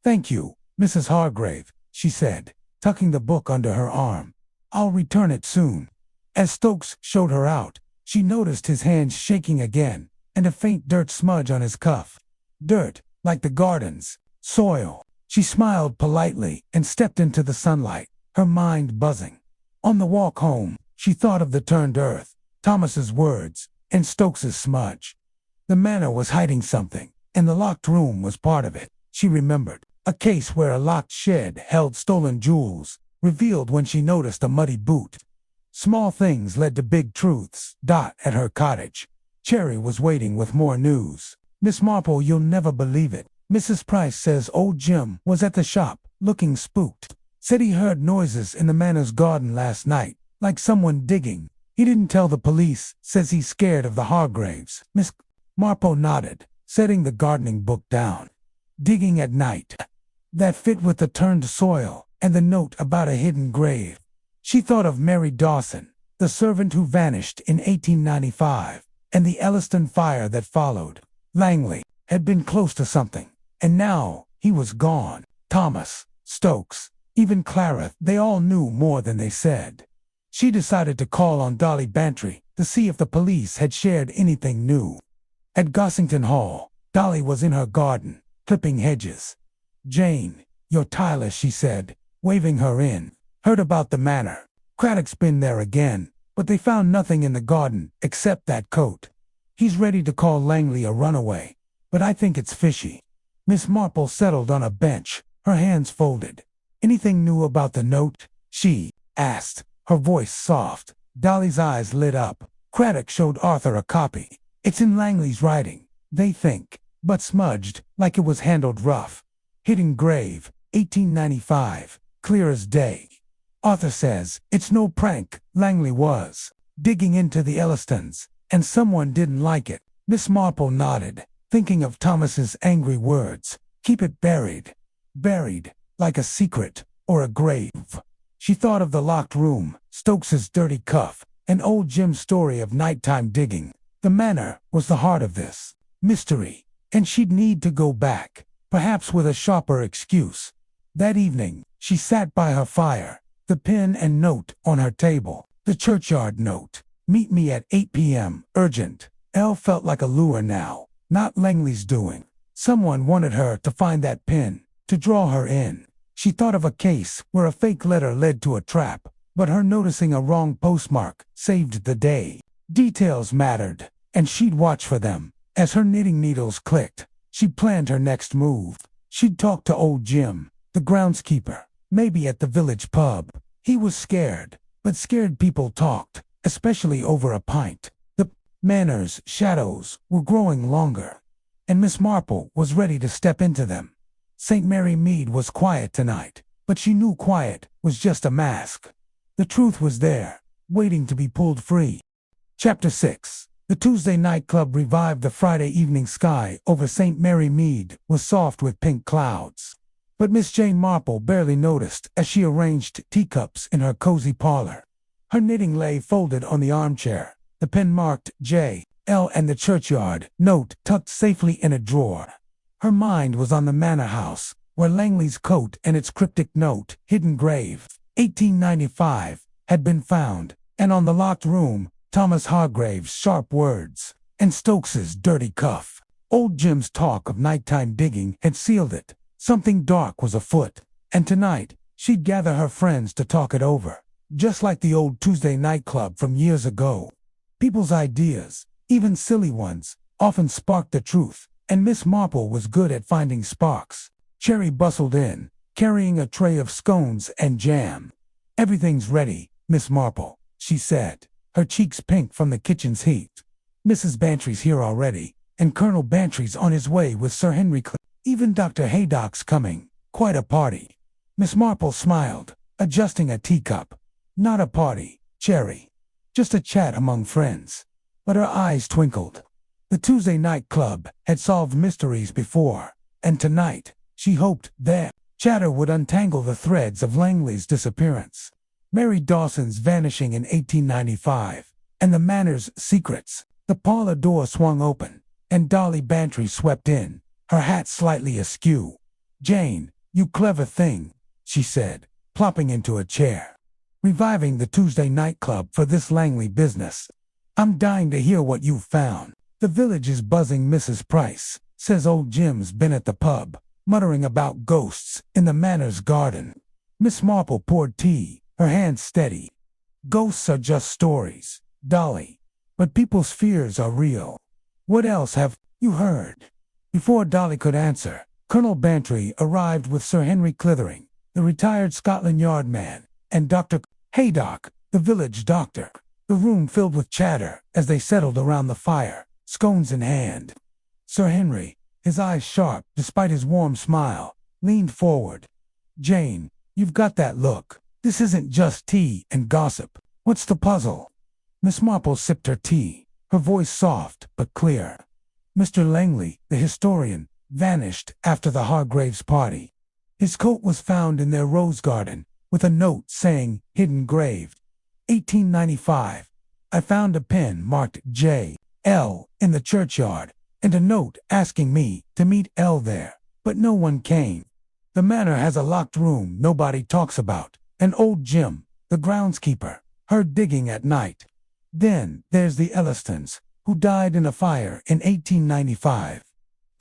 Thank you, Mrs. Hargrave, she said, tucking the book under her arm. I'll return it soon. As Stokes showed her out, she noticed his hands shaking again, and a faint dirt smudge on his cuff. Dirt, like the gardens. Soil. She smiled politely and stepped into the sunlight, her mind buzzing. On the walk home, she thought of the turned earth, Thomas's words, and Stokes's smudge. The manor was hiding something, and the locked room was part of it. She remembered. A case where a locked shed held stolen jewels, revealed when she noticed a muddy boot. Small things led to big truths. At her cottage, Cherry was waiting with more news. Miss Marple, you'll never believe it. Mrs. Price says old Jim was at the shop, looking spooked. Said he heard noises in the manor's garden last night, like someone digging. He didn't tell the police, says he's scared of the Hargraves. Miss Marple nodded, setting the gardening book down. Digging at night. That fit with the turned soil and the note about a hidden grave. She thought of Mary Dawson, the servant who vanished in 1895, and the Elliston fire that followed. Langley had been close to something, and now he was gone. Thomas, Stokes, even Clara, they all knew more than they said. She decided to call on Dolly Bantry to see if the police had shared anything new. At Gossington Hall, Dolly was in her garden, clipping hedges. "Jane, you're tireless," she said, waving her in. "Heard about the manor. Craddock's been there again, but they found nothing in the garden except that coat. He's ready to call Langley a runaway, but I think it's fishy." Miss Marple settled on a bench, her hands folded. "Anything new about the note?" she asked, her voice soft. Dolly's eyes lit up. "Craddock showed Arthur a copy. It's in Langley's writing, they think, but smudged, like it was handled rough. Hidden grave, 1895, clear as day. Arthur says it's no prank. Langley was digging into the Ellistons, and someone didn't like it." Miss Marple nodded, thinking of Thomas's angry words. "Keep it buried. Buried, like a secret, or a grave." She thought of the locked room, Stokes's dirty cuff, and old Jim's story of nighttime digging. The manor was the heart of this mystery, and she'd need to go back, perhaps with a sharper excuse. That evening, she sat by her fire, the pen and note on her table. The churchyard note. "Meet me at 8 p.m., urgent." Elle felt like a lure now, not Langley's doing. Someone wanted her to find that pin, to draw her in. She thought of a case where a fake letter led to a trap, but her noticing a wrong postmark saved the day. Details mattered, and she'd watch for them. As her knitting needles clicked, she planned her next move. She'd talk to old Jim, the groundskeeper, maybe at the village pub. He was scared, but scared people talked, especially over a pint. The manor's shadows were growing longer, and Miss Marple was ready to step into them. St. Mary Mead was quiet tonight, but she knew quiet was just a mask. The truth was there, waiting to be pulled free. Chapter 6. The Tuesday night club revived. The Friday evening sky over St. Mary Mead was soft with pink clouds. But Miss Jane Marple barely noticed as she arranged teacups in her cozy parlor. Her knitting lay folded on the armchair, the pen marked J, L and the churchyard note tucked safely in a drawer. Her mind was on the manor house, where Langley's coat and its cryptic note, hidden grave, 1895, had been found, and on the locked room, Thomas Hargrave's sharp words, and Stokes's dirty cuff. Old Jim's talk of nighttime digging had sealed it. Something dark was afoot, and tonight, she'd gather her friends to talk it over, just like the old Tuesday night club from years ago. People's ideas, even silly ones, often sparked the truth, and Miss Marple was good at finding sparks. Cherry bustled in, carrying a tray of scones and jam. "Everything's ready, Miss Marple," she said, her cheeks pink from the kitchen's heat. "Mrs. Bantry's here already, and Colonel Bantry's on his way with Sir Henry Even Dr. Haydock's coming. Quite a party." Miss Marple smiled, adjusting a teacup. "Not a party, Cherry. Just a chat among friends." But her eyes twinkled. The Tuesday night club had solved mysteries before, and tonight, she hoped their chatter would untangle the threads of Langley's disappearance, Mary Dawson's vanishing in 1895, and the manor's secrets. The parlor door swung open, and Dolly Bantry swept in, her hat slightly askew. "Jane, you clever thing," she said, plopping into a chair. "Reviving the Tuesday night club for this Langley business. I'm dying to hear what you've found. The village is buzzing. Mrs. Price says old Jim's been at the pub, muttering about ghosts in the manor's garden." Miss Marple poured tea, her hands steady. "Ghosts are just stories, Dolly, but people's fears are real. What else have you heard?" Before Dolly could answer, Colonel Bantry arrived with Sir Henry Clithering, the retired Scotland Yard man, and Dr. Haydock, the village doctor. The room filled with chatter as they settled around the fire, scones in hand. Sir Henry, his eyes sharp despite his warm smile, leaned forward. "Jane, you've got that look. This isn't just tea and gossip. What's the puzzle?" Miss Marple sipped her tea, her voice soft but clear. Mr. Langley, the historian, vanished after the Hargraves' party. His coat was found in their rose garden, with a note saying, "Hidden grave. 1895. I found a pen marked J.L. in the churchyard, and a note asking me to meet L there, but no one came. The manor has a locked room nobody talks about, and old Jim, the groundskeeper, heard digging at night. Then there's the Ellistons, who died in a fire in 1895.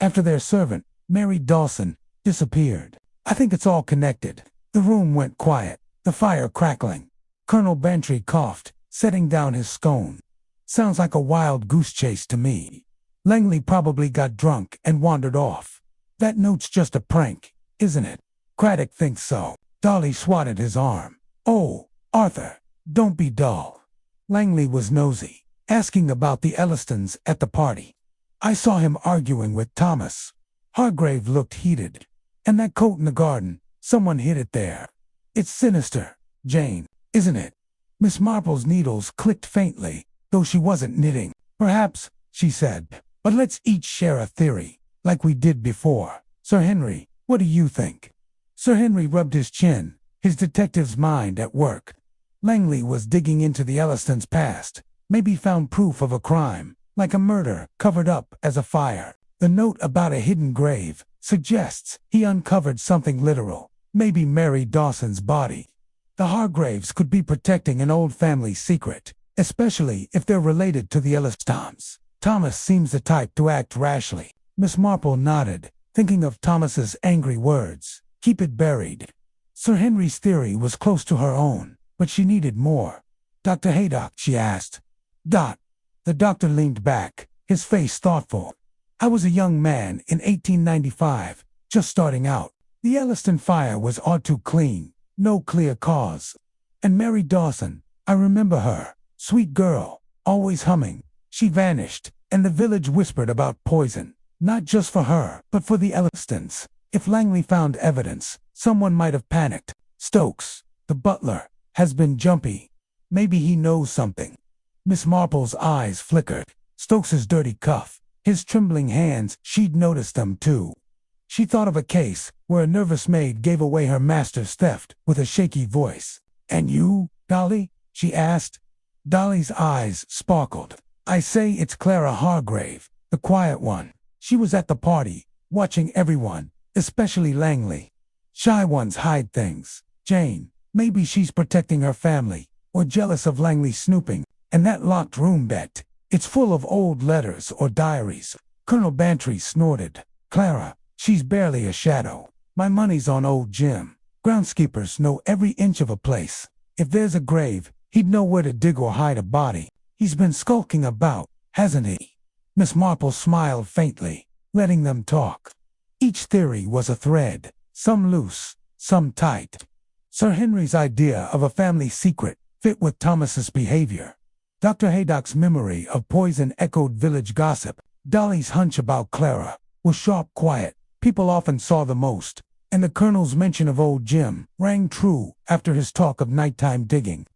After their servant, Mary Dawson, disappeared. I think it's all connected." The room went quiet, the fire crackling. Colonel Bantry coughed, setting down his scone. "Sounds like a wild goose chase to me. Langley probably got drunk and wandered off. That note's just a prank, isn't it?" Craddock thinks so. Dolly swatted his arm. "Oh, Arthur, don't be dull." Langley was nosy, asking about the Ellistons at the party. "I saw him arguing with Thomas." Hargrave looked heated. "And that coat in the garden, someone hid it there. It's sinister, Jane, isn't it?" Miss Marple's needles clicked faintly, though she wasn't knitting. "Perhaps," she said, "but let's each share a theory, like we did before. Sir Henry, what do you think?" Sir Henry rubbed his chin, his detective's mind at work. Langley was digging into the Ellistons' past, maybe found proof of a crime, like a murder covered up as a fire. The note about a hidden grave suggests he uncovered something literal, maybe Mary Dawson's body. The Hargraves could be protecting an old family secret, especially if they're related to the Ellistons. Thomas seems the type to act rashly. Miss Marple nodded, thinking of Thomas's angry words. "Keep it buried." Sir Henry's theory was close to her own, but she needed more. "Dr. Haydock," she asked. "Dot." The doctor leaned back, his face thoughtful. "I was a young man in 1895, just starting out. The Elliston fire was all too clean, no clear cause. And Mary Dawson, I remember her, sweet girl, always humming. She vanished, and the village whispered about poison, not just for her, but for the Ellistons. If Langley found evidence, someone might have panicked. Stokes, the butler, has been jumpy. Maybe he knows something." Miss Marple's eyes flickered. Stokes's dirty cuff, his trembling hands, she'd noticed them too. She thought of a case where a nervous maid gave away her master's theft with a shaky voice. "And you, Dolly?" she asked. Dolly's eyes sparkled. "I say it's Clara Hargrave, the quiet one. She was at the party, watching everyone, especially Langley. Shy ones hide things. Jane, maybe she's protecting her family, or jealous of Langley snooping. And that locked room bet, it's full of old letters or diaries." Colonel Bantry snorted. "Clara, she's barely a shadow. My money's on old Jim. Groundskeepers know every inch of a place. If there's a grave, he'd know where to dig or hide a body. He's been skulking about, hasn't he?" Miss Marple smiled faintly, letting them talk. Each theory was a thread, some loose, some tight. Sir Henry's idea of a family secret fit with Thomas's behavior. Dr. Haydock's memory of poison echoed village gossip. Dolly's hunch about Clara was sharp quiet. People often saw the most. And the Colonel's mention of old Jim rang true after his talk of nighttime digging.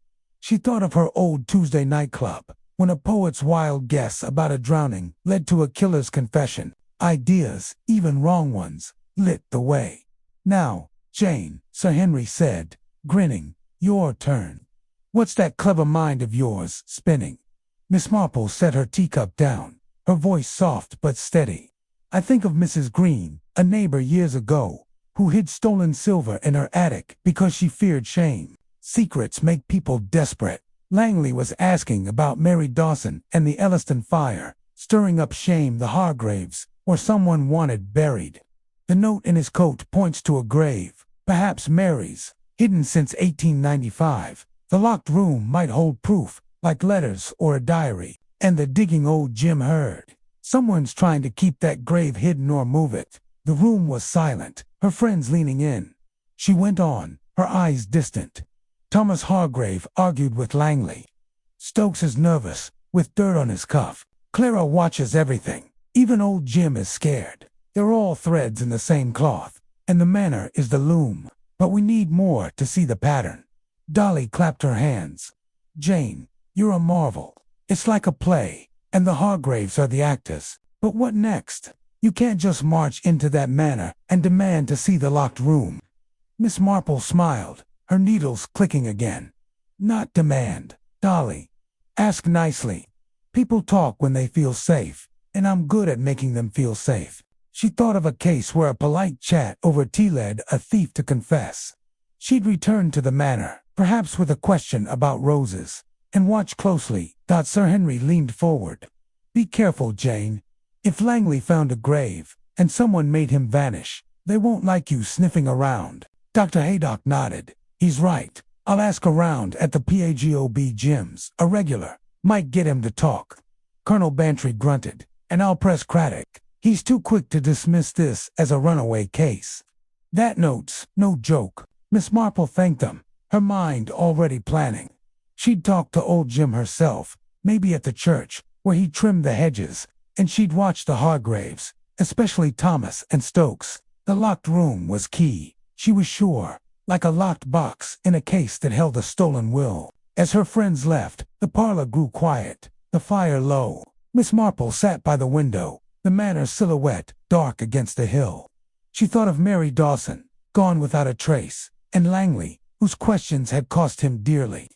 She thought of her old Tuesday nightclub, when a poet's wild guess about a drowning led to a killer's confession. Ideas, even wrong ones, lit the way. "Now, Jane," Sir Henry said, grinning, "your turn. What's that clever mind of yours spinning?" Miss Marple set her teacup down, her voice soft but steady. "I think of Mrs. Green, a neighbor years ago, who hid stolen silver in her attic because she feared shame. Secrets make people desperate. Langley was asking about Mary Dawson and the Elliston fire, stirring up shame the Hargraves, or someone wanted buried. The note in his coat points to a grave, perhaps Mary's, hidden since 1895. The locked room might hold proof, like letters or a diary, and the digging old Jim heard. Someone's trying to keep that grave hidden or move it." The room was silent, her friends leaning in. She went on, her eyes distant. "Thomas Hargrave argued with Langley. Stokes is nervous, with dirt on his cuff. Clara watches everything. Even old Jim is scared. They're all threads in the same cloth, and the manor is the loom. But we need more to see the pattern." Dolly clapped her hands. "Jane, You're a marvel. It's like a play, and the Hargraves are the actors. But what next? You can't just march into that manor and demand to see the locked room." Miss Marple smiled, her needles clicking again. "Not demand, Dolly. Ask nicely. People talk when they feel safe, and I'm good at making them feel safe." She thought of a case where a polite chat over tea led a thief to confess. She'd return to the manor, perhaps with a question about roses, and watch closely. Sir Henry leaned forward. "Be careful, Jane. If Langley found a grave, and someone made him vanish, they won't like you sniffing around." Dr. Haydock nodded. "He's right. I'll ask around at the PAGOB gyms. A regular might get him to talk." Colonel Bantry grunted. "And I'll press Craddock. He's too quick to dismiss this as a runaway case. That note's no joke." Miss Marple thanked them, her mind already planning. She'd talk to old Jim herself, maybe at the church, where he trimmed the hedges, and she'd watch the Hargraves, especially Thomas and Stokes. The locked room was key, she was sure, like a locked box in a case that held a stolen will. As her friends left, the parlor grew quiet, the fire low. Miss Marple sat by the window, the manor's silhouette dark against the hill. She thought of Mary Dawson, gone without a trace, and Langley, whose questions had cost him dearly.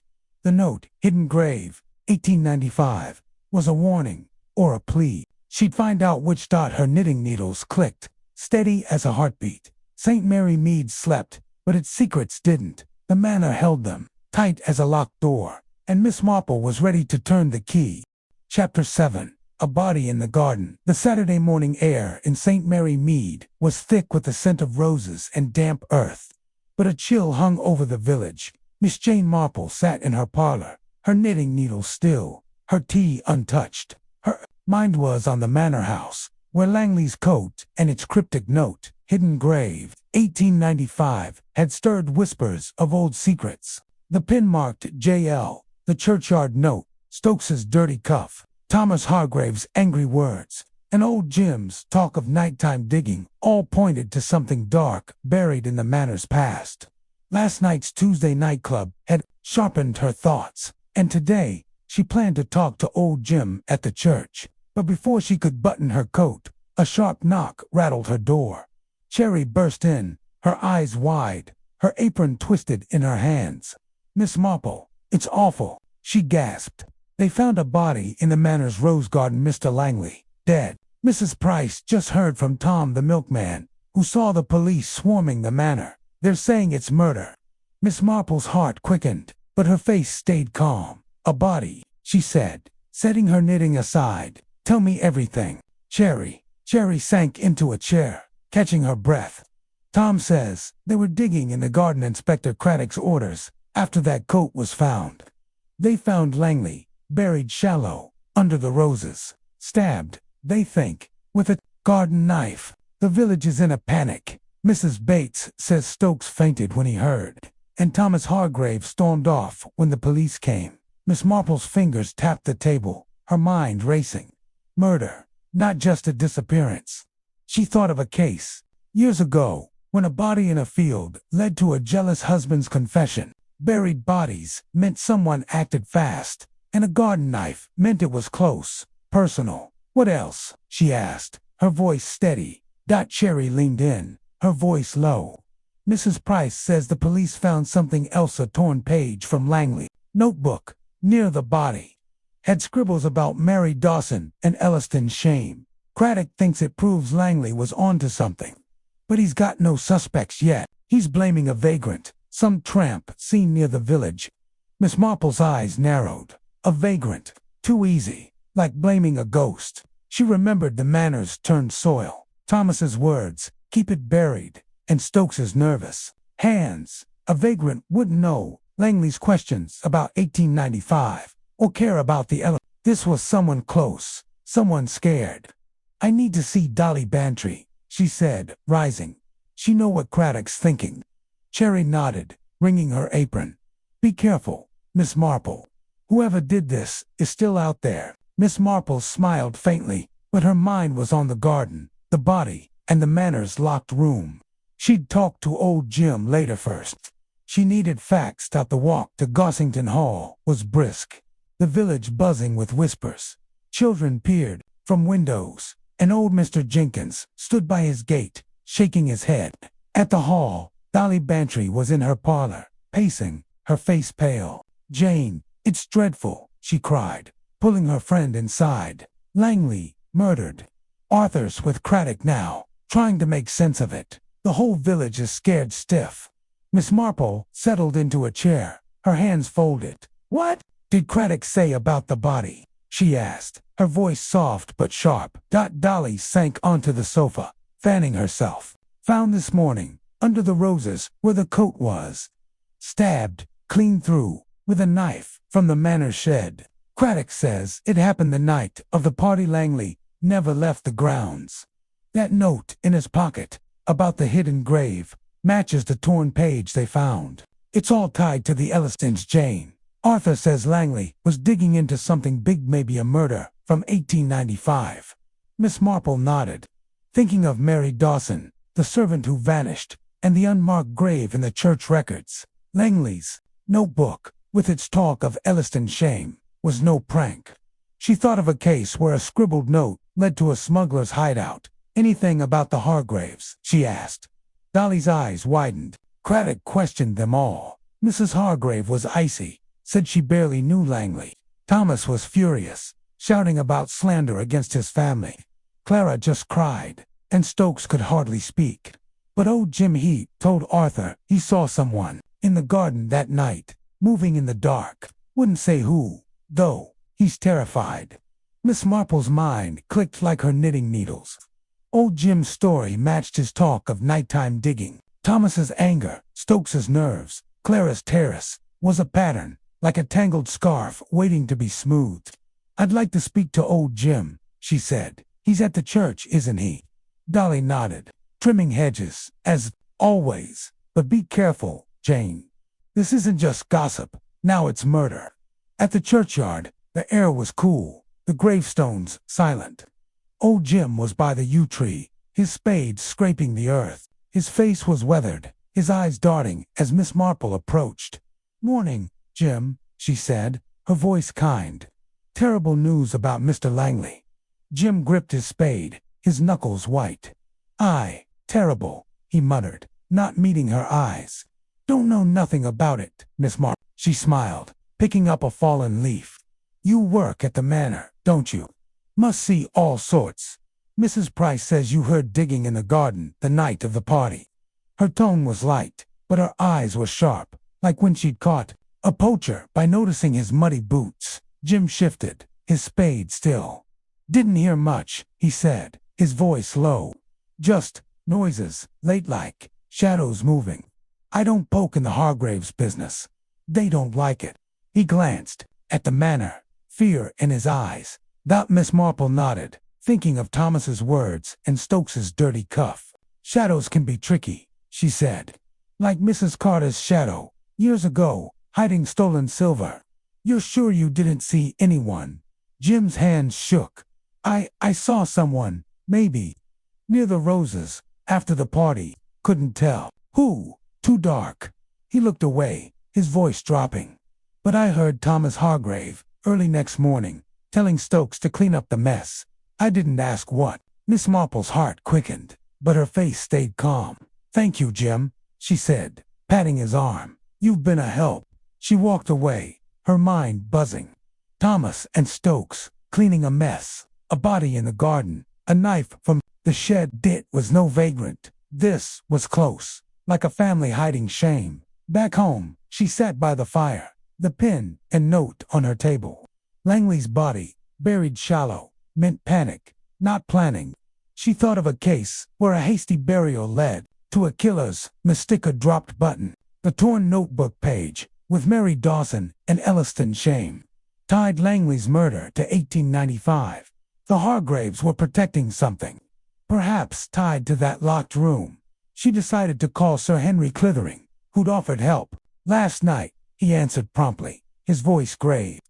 The note, "Hidden Grave, 1895, was a warning, or a plea. She'd find out which dot her knitting needles clicked, steady as a heartbeat. St. Mary Mead slept, but its secrets didn't. The manor held them, tight as a locked door, and Miss Marple was ready to turn the key. Chapter 7. A Body in the Garden. The Saturday morning air in St. Mary Mead was thick with the scent of roses and damp earth. But a chill hung over the village. Miss Jane Marple sat in her parlor, her knitting needles still, her tea untouched. Her mind was on the manor house, where Langley's coat and its cryptic note, "Hidden Grave, 1895, had stirred whispers of old secrets. The pin marked J.L., the churchyard note, Stokes's dirty cuff, Thomas Hargrave's angry words, and old Jim's talk of nighttime digging all pointed to something dark buried in the manor's past. Last night's Tuesday nightclub had sharpened her thoughts, and today she planned to talk to old Jim at the church. But before she could button her coat, a sharp knock rattled her door. Cherry burst in, her eyes wide, her apron twisted in her hands. "Miss Marple, it's awful," she gasped. "They found a body in the manor's rose garden, Mr. Langley, dead. Mrs. Price just heard from Tom the milkman, who saw the police swarming the manor. They're saying it's murder." Miss Marple's heart quickened, but her face stayed calm. "A body," she said, setting her knitting aside. "Tell me everything." Cherry sank into a chair, catching her breath. "Tom says they were digging in the garden, Inspector Craddock's orders, after that coat was found. They found Langley, buried shallow, under the roses, stabbed, they think, with a garden knife. The village is in a panic. Mrs. Bates says Stokes fainted when he heard, and Thomas Hargrave stormed off when the police came." Miss Marple's fingers tapped the table, her mind racing. Murder, not just a disappearance. She thought of a case, years ago, when a body in a field led to a jealous husband's confession. Buried bodies meant someone acted fast, and a garden knife meant it was close, personal. "What else?" she asked, her voice steady. Cherry leaned in, her voice low. "Mrs. Price says the police found something else, a torn page from Langley's notebook, near the body. Had scribbles about Mary Dawson and Elliston's shame. Craddock thinks it proves Langley was onto something. But he's got no suspects yet. He's blaming a vagrant, some tramp seen near the village." Miss Marple's eyes narrowed. A vagrant. Too easy. Like blaming a ghost. She remembered the manor's turned soil. Thomas's words, "Keep it buried," and Stokes's nervous hands. A vagrant wouldn't know Langley's questions about 1895, or care about the elephant. This was someone close, someone scared. "I need to see Dolly Bantry," she said, rising. "She know what Craddock's thinking." Cherry nodded, wringing her apron. "Be careful, Miss Marple. Whoever did this is still out there." Miss Marple smiled faintly, but her mind was on the garden, the body, and the manor's locked room. She'd talk to old Jim later first. She needed facts. The walk to Gossington Hall was brisk. The the village buzzing with whispers. Children peered from windows, and old Mr. Jenkins stood by his gate, shaking his head. At the hall, Dolly Bantry was in her parlor, pacing, her face pale. "Jane, it's dreadful," she cried, pulling her friend inside. "Langley, murdered. Arthur's with Craddock now, trying to make sense of it. The whole village is scared stiff." Miss Marple settled into a chair, her hands folded. "What did Craddock say about the body?" she asked, her voice soft but sharp. Dolly sank onto the sofa, fanning herself. "Found this morning, under the roses where the coat was. Stabbed, clean through, with a knife, from the manor shed. Craddock says it happened the night of the party. Langley never left the grounds. That note in his pocket, about the hidden grave, matches the torn page they found. It's all tied to the Ellistons, Jane. Arthur says Langley was digging into something big, maybe a murder from 1895. Miss Marple nodded, thinking of Mary Dawson, the servant who vanished, and the unmarked grave in the church records. Langley's notebook, with its talk of Elliston shame, was no prank. She thought of a case where a scribbled note led to a smuggler's hideout. "Anything about the Hargraves?" she asked. Dolly's eyes widened. Craddock questioned them all. Mrs. Hargrave was icy, said she barely knew Langley. Thomas was furious, shouting about slander against his family. Clara just cried, and Stokes could hardly speak. But old Jim Heat told Arthur he saw someone in the garden that night, moving in the dark. Wouldn't say who, though. He's terrified. Miss Marple's mind clicked like her knitting needles. Old Jim's story matched his talk of nighttime digging. Thomas's anger, Stokes's nerves, Clara's terrors, was a pattern, like a tangled scarf waiting to be smoothed. "I'd like to speak to old Jim," she said. "He's at the church, isn't he?" Dolly nodded, trimming hedges, as always. "But be careful, Jane. This isn't just gossip, now it's murder." At the churchyard, the air was cool, the gravestones silent. Old Jim was by the yew tree, his spade scraping the earth. His face was weathered, his eyes darting as Miss Marple approached. "Morning, Jim," she said, her voice kind. "Terrible news about Mr. Langley." Jim gripped his spade, his knuckles white. "Aye, terrible," he muttered, not meeting her eyes. "Don't know nothing about it, Miss Marple," she smiled, picking up a fallen leaf. "You work at the manor, don't you? Must see all sorts. Mrs. Price says you heard digging in the garden the night of the party." Her tone was light, but her eyes were sharp, like when she'd caught a poacher by noticing his muddy boots. Jim shifted, his spade still. "Didn't hear much," he said, his voice low. "Just noises, late like, shadows moving. I don't poke in the Hargraves business. They don't like it." He glanced at the manor, fear in his eyes. Miss Marple nodded, thinking of Thomas's words and Stokes's dirty cuff. "Shadows can be tricky," she said. "Like Mrs. Carter's shadow, years ago, hiding stolen silver. You're sure you didn't see anyone?" Jim's hands shook. I saw someone, maybe. Near the roses, after the party. Couldn't tell. Who? Too dark." He looked away, his voice dropping. "But I heard Thomas Hargrave, early next morning, telling Stokes to clean up the mess. I didn't ask what." Miss Marple's heart quickened, but her face stayed calm. "Thank you, Jim," she said, patting his arm. "You've been a help." She walked away, her mind buzzing. Thomas and Stokes, cleaning a mess, a body in the garden, a knife from the shed. It was no vagrant. This was close, like a family hiding shame. Back home, she sat by the fire, the pen and note on her table. Langley's body, buried shallow, meant panic, not planning. She thought of a case where a hasty burial led to a killer's mystic, a dropped button, the torn notebook page, with Mary Dawson and Elliston shame, tied Langley's murder to 1895. The Hargraves were protecting something, perhaps tied to that locked room. She decided to call Sir Henry Clithering, who'd offered help. "Last night," he answered promptly, his voice grave.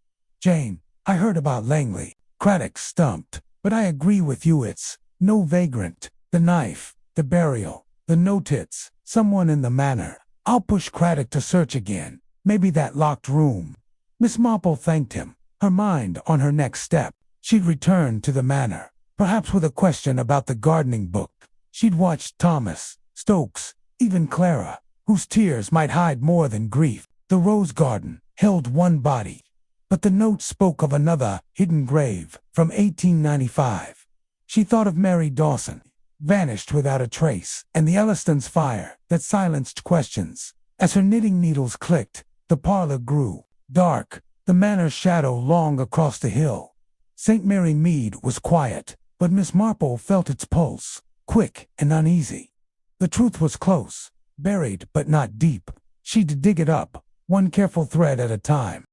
"Jane, I heard about Langley." Craddock stumped. "But I agree with you, it's no vagrant. The knife, the burial, the no-tits, someone in the manor. I'll push Craddock to search again. Maybe that locked room." Miss Marple thanked him, her mind on her next step. She'd return to the manor, perhaps with a question about the gardening book. She'd watched Thomas, Stokes, even Clara, whose tears might hide more than grief. The rose garden held one body, but the note spoke of another hidden grave from 1895. She thought of Mary Dawson, vanished without a trace, and the Elliston's fire that silenced questions. As her knitting needles clicked, the parlor grew dark, the manor's shadow long across the hill. St. Mary Mead was quiet, but Miss Marple felt its pulse, quick and uneasy. The truth was close, buried but not deep. She'd dig it up, one careful thread at a time.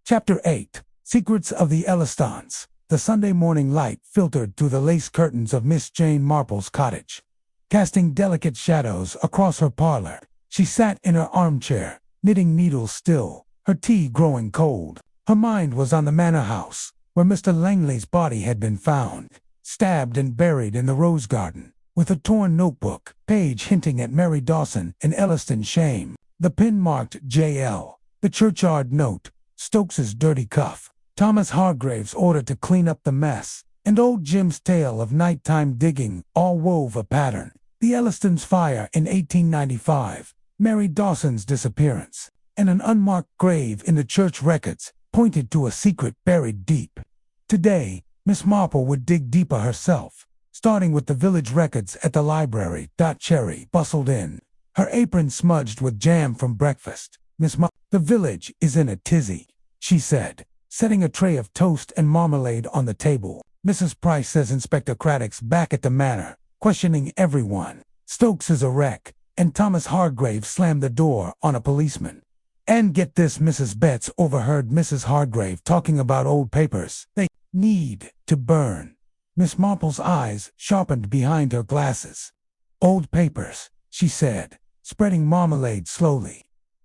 Chapter 8. Secrets of the Ellistons. The Sunday morning light filtered through the lace curtains of Miss Jane Marple's cottage, casting delicate shadows across her parlor. She sat in her armchair, knitting needles still, her tea growing cold. Her mind was on the manor house, where Mr. Langley's body had been found, stabbed and buried in the rose garden, with a torn notebook, page hinting at Mary Dawson and Elliston's shame, the pin marked J.L., the churchyard note, Stokes's dirty cuff, Thomas Hargrave's order to clean up the mess, and old Jim's tale of nighttime digging all wove a pattern. The Elliston's fire in 1895, Mary Dawson's disappearance, and an unmarked grave in the church records pointed to a secret buried deep. Today, Miss Marple would dig deeper herself, starting with the village records at the library. Cherry bustled in, her apron smudged with jam from breakfast. The village is in a tizzy, she said, setting a tray of toast and marmalade on the table. Mrs. Price says Inspector Craddock's back at the manor, questioning everyone. Stokes is a wreck, and Thomas Hargrave slammed the door on a policeman. And get this, Mrs. Betts overheard Mrs. Hargrave talking about old papers. They need to burn. Miss Marple's eyes sharpened behind her glasses. Old papers, she said, spreading marmalade slowly.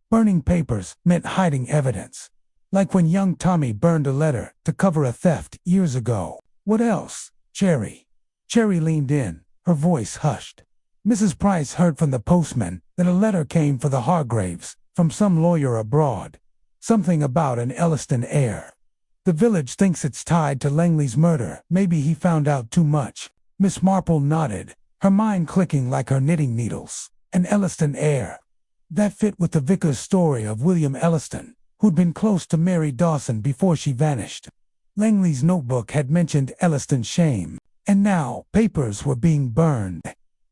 Burning papers meant hiding evidence. Like when young Tommy burned a letter to cover a theft years ago. What else? Cherry. Cherry leaned in, her voice hushed. Mrs. Price heard from the postman that a letter came for the Hargraves from some lawyer abroad. Something about an Elliston heir. The village thinks it's tied to Langley's murder. Maybe he found out too much. Miss Marple nodded, her mind clicking like her knitting needles. An Elliston heir. That fit with the vicar's story of William Elliston, who'd been close to Mary Dawson before she vanished. Langley's notebook had mentioned Elliston's shame, and now papers were being burned.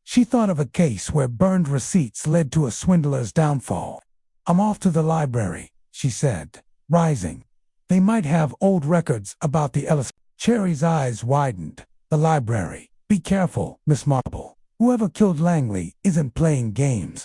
She thought of a case where burned receipts led to a swindler's downfall. I'm off to the library, she said, rising. They might have old records about the Elliston. Cherry's eyes widened. The library. Be careful, Miss Marple. Whoever killed Langley isn't playing games.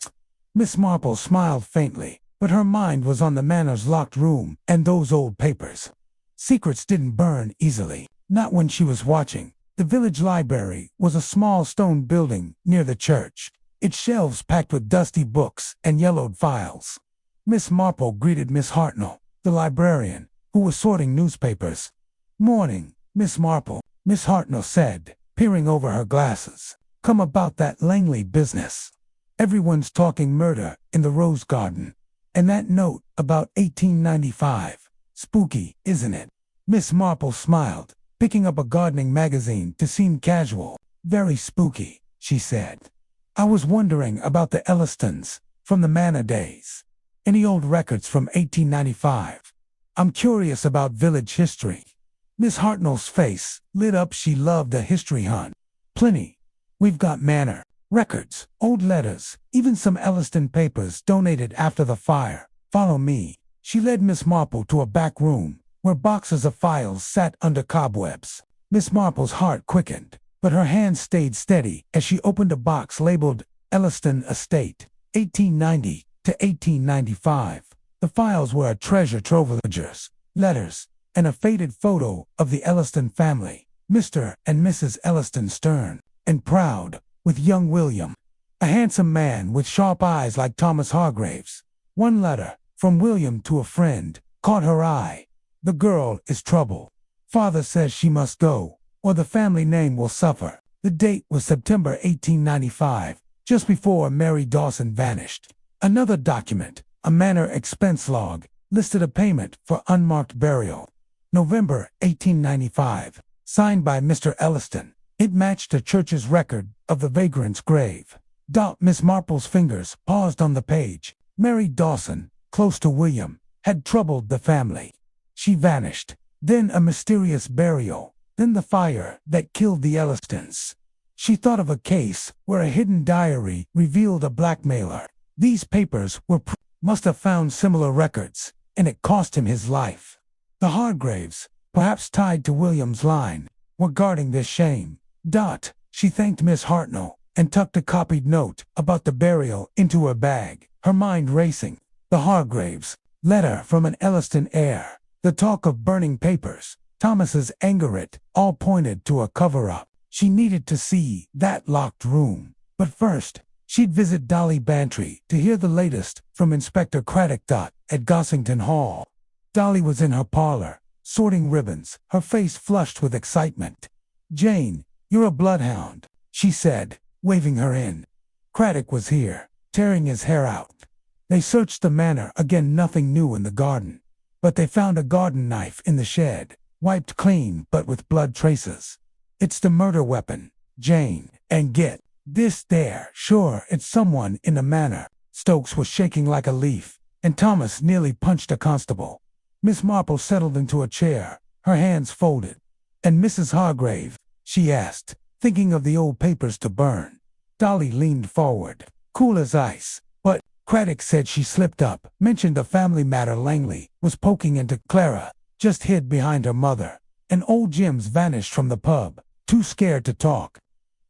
Miss Marple smiled faintly, but her mind was on the manor's locked room and those old papers. Secrets didn't burn easily, not when she was watching. The village library was a small stone building near the church, its shelves packed with dusty books and yellowed files. Miss Marple greeted Miss Hartnell, the librarian, who was sorting newspapers. Morning, Miss Marple, Miss Hartnell said, peering over her glasses. Come about that Langley business. Everyone's talking murder in the rose garden. And that note about 1895. Spooky, isn't it? Miss Marple smiled, picking up a gardening magazine to seem casual. Very spooky, she said. I was wondering about the Ellistons from the manor days. Any old records from 1895? I'm curious about village history. Miss Hartnell's face lit up. She loved a history hunt. Plenty. We've got manor records, old letters, even some Elliston papers donated after the fire. Follow me. She led Miss Marple to a back room, where boxes of files sat under cobwebs. Miss Marple's heart quickened, but her hand stayed steady as she opened a box labeled Elliston Estate, 1890 to 1895. The files were a treasure trove of ledgers, letters, and a faded photo of the Elliston family, Mr. and Mrs. Elliston stern and proud, with young William, a handsome man with sharp eyes like Thomas Hargrave's. One letter, from William to a friend, caught her eye. The girl is trouble. Father says she must go, or the family name will suffer. The date was September 1895, just before Mary Dawson vanished. Another document, a manor expense log, listed a payment for unmarked burial. November 1895, signed by Mr. Elliston. It matched a church's record of the vagrant's grave. Miss Marple's fingers paused on the page. Mary Dawson, close to William, had troubled the family. She vanished. Then a mysterious burial. Then the fire that killed the Ellistons. She thought of a case where a hidden diary revealed a blackmailer. These papers must have found similar records, and it cost him his life. The Hargraves, perhaps tied to William's line, were guarding this shame. She thanked Miss Hartnell and tucked a copied note about the burial into her bag, her mind racing. The Hargraves, letter from an Elliston heir, the talk of burning papers, Thomas's anger, it all pointed to a cover-up. She needed to see that locked room. But first, she'd visit Dolly Bantry to hear the latest from Inspector Craddock. At Gossington Hall. Dolly was in her parlor, sorting ribbons, her face flushed with excitement. "Jane, you're a bloodhound," she said, waving her in. Craddock was here, tearing his hair out. They searched the manor again, nothing new in the garden. But they found a garden knife in the shed, wiped clean but with blood traces. "It's the murder weapon, Jane, and get this there. Sure, it's someone in the manor." Stokes was shaking like a leaf, and Thomas nearly punched a constable. Miss Marple settled into a chair, her hands folded. "And Mrs. Hargrave?" she asked, thinking of the old papers to burn. Dolly leaned forward, cool as ice. "But," Craddock said, "she slipped up, mentioned a family matter. Langley was poking into Clara, just hid behind her mother. And old Jim's vanished from the pub, too scared to talk.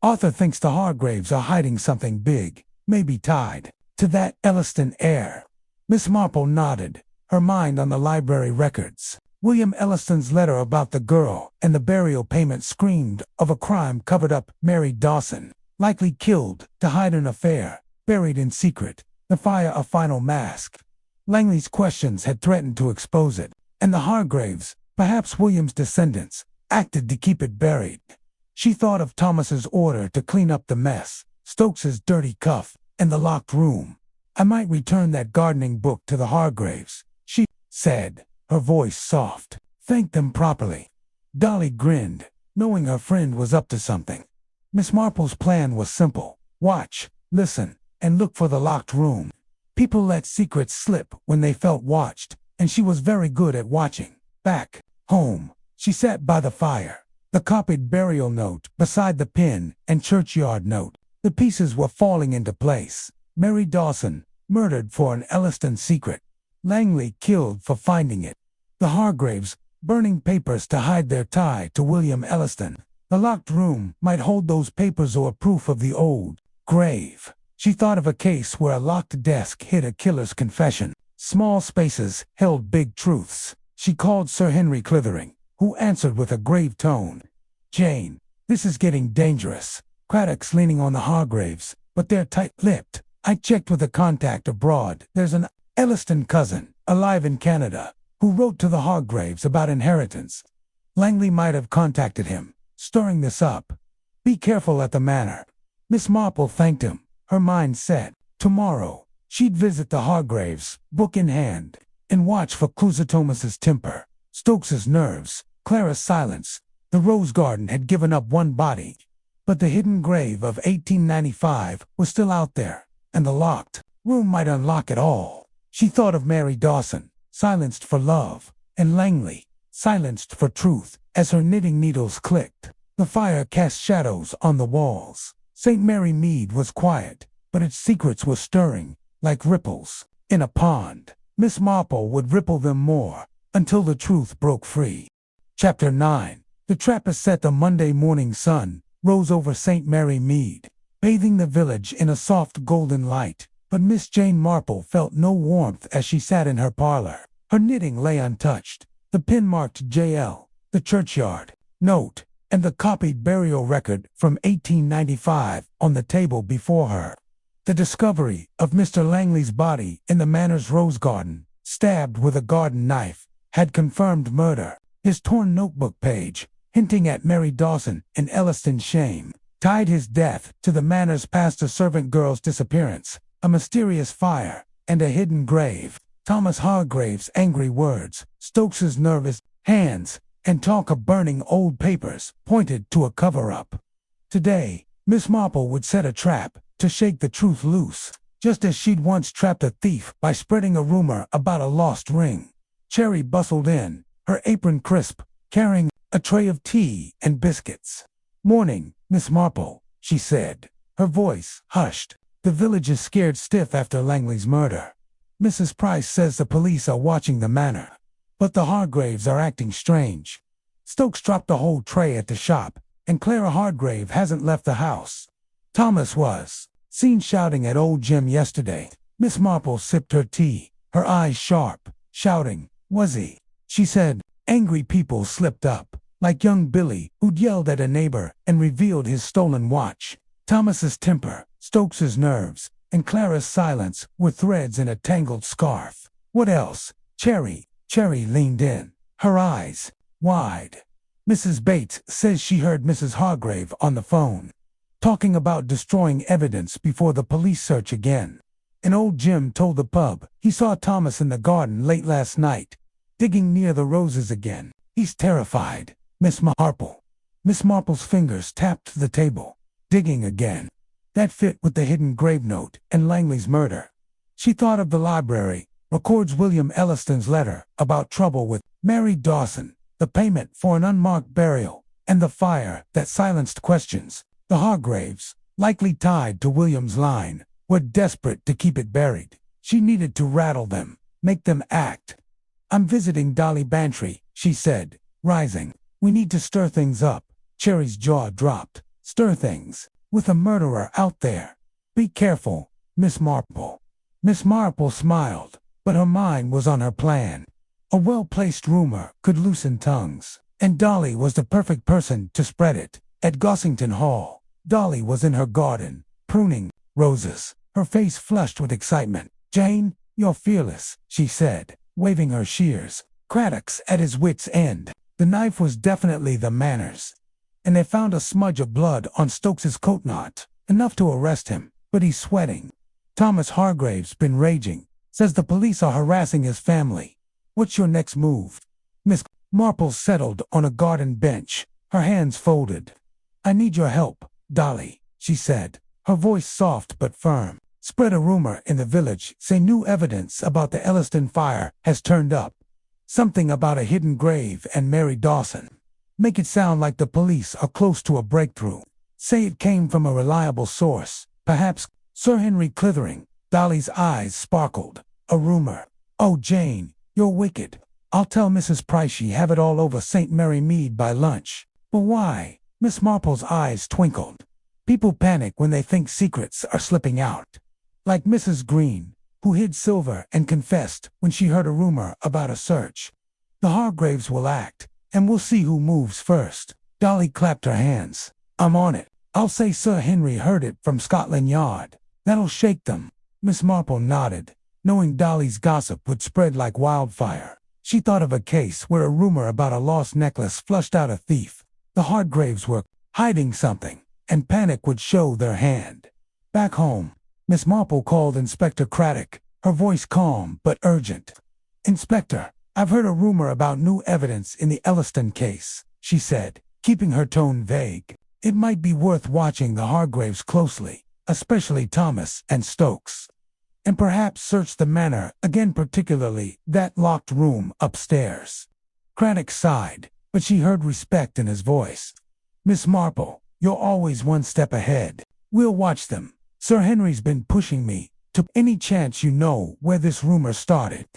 Arthur thinks the Hargraves are hiding something big, maybe tied to that Elliston heir." Miss Marple nodded, her mind on the library records. William Elliston's letter about the girl and the burial payment screamed of a crime covered up. Mary Dawson, likely killed to hide an affair, buried in secret, the fire a final mask. Langley's questions had threatened to expose it, and the Hargraves, perhaps William's descendants, acted to keep it buried. She thought of Thomas's order to clean up the mess, Stokes's dirty cuff, and the locked room. "I might return that gardening book to the Hargraves," she said, her voice soft. "Thank them properly." Dolly grinned, knowing her friend was up to something. Miss Marple's plan was simple. Watch, listen, and look for the locked room. People let secrets slip when they felt watched, and she was very good at watching. Back home, she sat by the fire, the copied burial note beside the pin and churchyard note. The pieces were falling into place. Mary Dawson, murdered for an Elliston secret. Langley killed for finding it. The Hargraves, burning papers to hide their tie to William Elliston. The locked room might hold those papers or proof of the old grave. She thought of a case where a locked desk hid a killer's confession. Small spaces held big truths. She called Sir Henry Clithering, who answered with a grave tone. "Jane, this is getting dangerous." Craddock's leaning on the Hargraves, but they're tight-lipped. "I checked with a contact abroad. There's an Elliston cousin, alive in Canada, who wrote to the Hargraves about inheritance. Langley might have contacted him, stirring this up. Be careful at the manor." Miss Marple thanked him, her mind set. Tomorrow, she'd visit the Hargraves, book in hand, and watch for clues to Thomas's temper, Stokes's nerves, Clara's silence. The rose garden had given up one body, but the hidden grave of 1895 was still out there, and the locked room might unlock it all. She thought of Mary Dawson, silenced for love, and Langley, silenced for truth, as her knitting needles clicked. The fire cast shadows on the walls. St. Mary Mead was quiet, but its secrets were stirring, like ripples in a pond. Miss Marple would ripple them more, until the truth broke free. Chapter 9. The Trappist set. The Monday morning sun rose over St. Mary Mead, bathing the village in a soft golden light. But Miss Jane Marple felt no warmth as she sat in her parlor. Her knitting lay untouched, the pin-marked J.L., the churchyard note, and the copied burial record from 1895 on the table before her. The discovery of Mr. Langley's body in the manor's rose garden, stabbed with a garden knife, had confirmed murder. His torn notebook page, hinting at Mary Dawson and Elliston's shame, tied his death to the manor's pastor servant girl's disappearance, a mysterious fire, and a hidden grave. Thomas Hargrave's angry words, Stokes's nervous hands, and talk of burning old papers pointed to a cover-up. Today, Miss Marple would set a trap to shake the truth loose, just as she'd once trapped a thief by spreading a rumor about a lost ring. Cherry bustled in, her apron crisp, carrying a tray of tea and biscuits. "Morning, Miss Marple," she said, her voice hushed. "The village is scared stiff after Langley's murder. Mrs. Price says the police are watching the manor, but the Hargraves are acting strange. Stokes dropped the whole tray at the shop, and Clara Hargrave hasn't left the house. Thomas was seen shouting at old Jim yesterday." Miss Marple sipped her tea, her eyes sharp, shouting. "Was he?" she said. Angry people slipped up, like young Billy, who'd yelled at a neighbor and revealed his stolen watch. Thomas's temper, Stokes's nerves, and Clara's silence were threads in a tangled scarf. "What else?" Cherry leaned in, her eyes wide. "Mrs. Bates says she heard Mrs. Hargrave on the phone, talking about destroying evidence before the police search again. And old Jim told the pub he saw Thomas in the garden late last night, digging near the roses again. He's terrified, Miss Marple." Miss Marple's fingers tapped the table. "Digging again." That fit with the hidden grave note and Langley's murder. She thought of the library, records William Elliston's letter about trouble with Mary Dawson, the payment for an unmarked burial, and the fire that silenced questions. The Hargraves, likely tied to William's line, were desperate to keep it buried. She needed to rattle them, make them act. "I'm visiting Dolly Bantry," she said, rising. "We need to stir things up." Cherry's jaw dropped. "Stir things? With a murderer out there? Be careful, Miss Marple." Miss Marple smiled, but her mind was on her plan. A well-placed rumor could loosen tongues, and Dolly was the perfect person to spread it. At Gossington Hall, Dolly was in her garden, pruning roses, her face flushed with excitement. "Jane, you're fearless," she said, waving her shears. Craddock's at his wit's end. The knife was definitely the Manor's, and they found a smudge of blood on Stokes's coat knot, enough to arrest him, but he's sweating. "Thomas Hargrave's been raging, says the police are harassing his family. What's your next move?" Miss Marple settled on a garden bench, her hands folded. "I need your help, Dolly," she said, her voice soft but firm. "Spread a rumor in the village, say new evidence about the Elliston fire has turned up. Something about a hidden grave and Mary Dawson. Make it sound like the police are close to a breakthrough. Say it came from a reliable source, perhaps Sir Henry Clithering." Dolly's eyes sparkled. "A rumor? Oh, Jane, you're wicked. I'll tell Mrs. Price she have it all over St. Mary Mead by lunch." "But why?" Miss Marple's eyes twinkled. "People panic when they think secrets are slipping out. Like Mrs. Green, who hid silver and confessed when she heard a rumor about a search. The Hargraves will act, and we'll see who moves first." Dolly clapped her hands. "I'm on it. I'll say Sir Henry heard it from Scotland Yard. That'll shake them." Miss Marple nodded, knowing Dolly's gossip would spread like wildfire. She thought of a case where a rumor about a lost necklace flushed out a thief. The Hargraves were hiding something, and panic would show their hand. Back home, Miss Marple called Inspector Craddock, her voice calm but urgent. "Inspector, I've heard a rumor about new evidence in the Elliston case," she said, keeping her tone vague. "It might be worth watching the Hargraves closely, especially Thomas and Stokes. And perhaps search the manor again, particularly that locked room upstairs." Craddock sighed, but she heard respect in his voice. "Miss Marple, you're always one step ahead. We'll watch them. Sir Henry's been pushing me to any chance you know where this rumor started."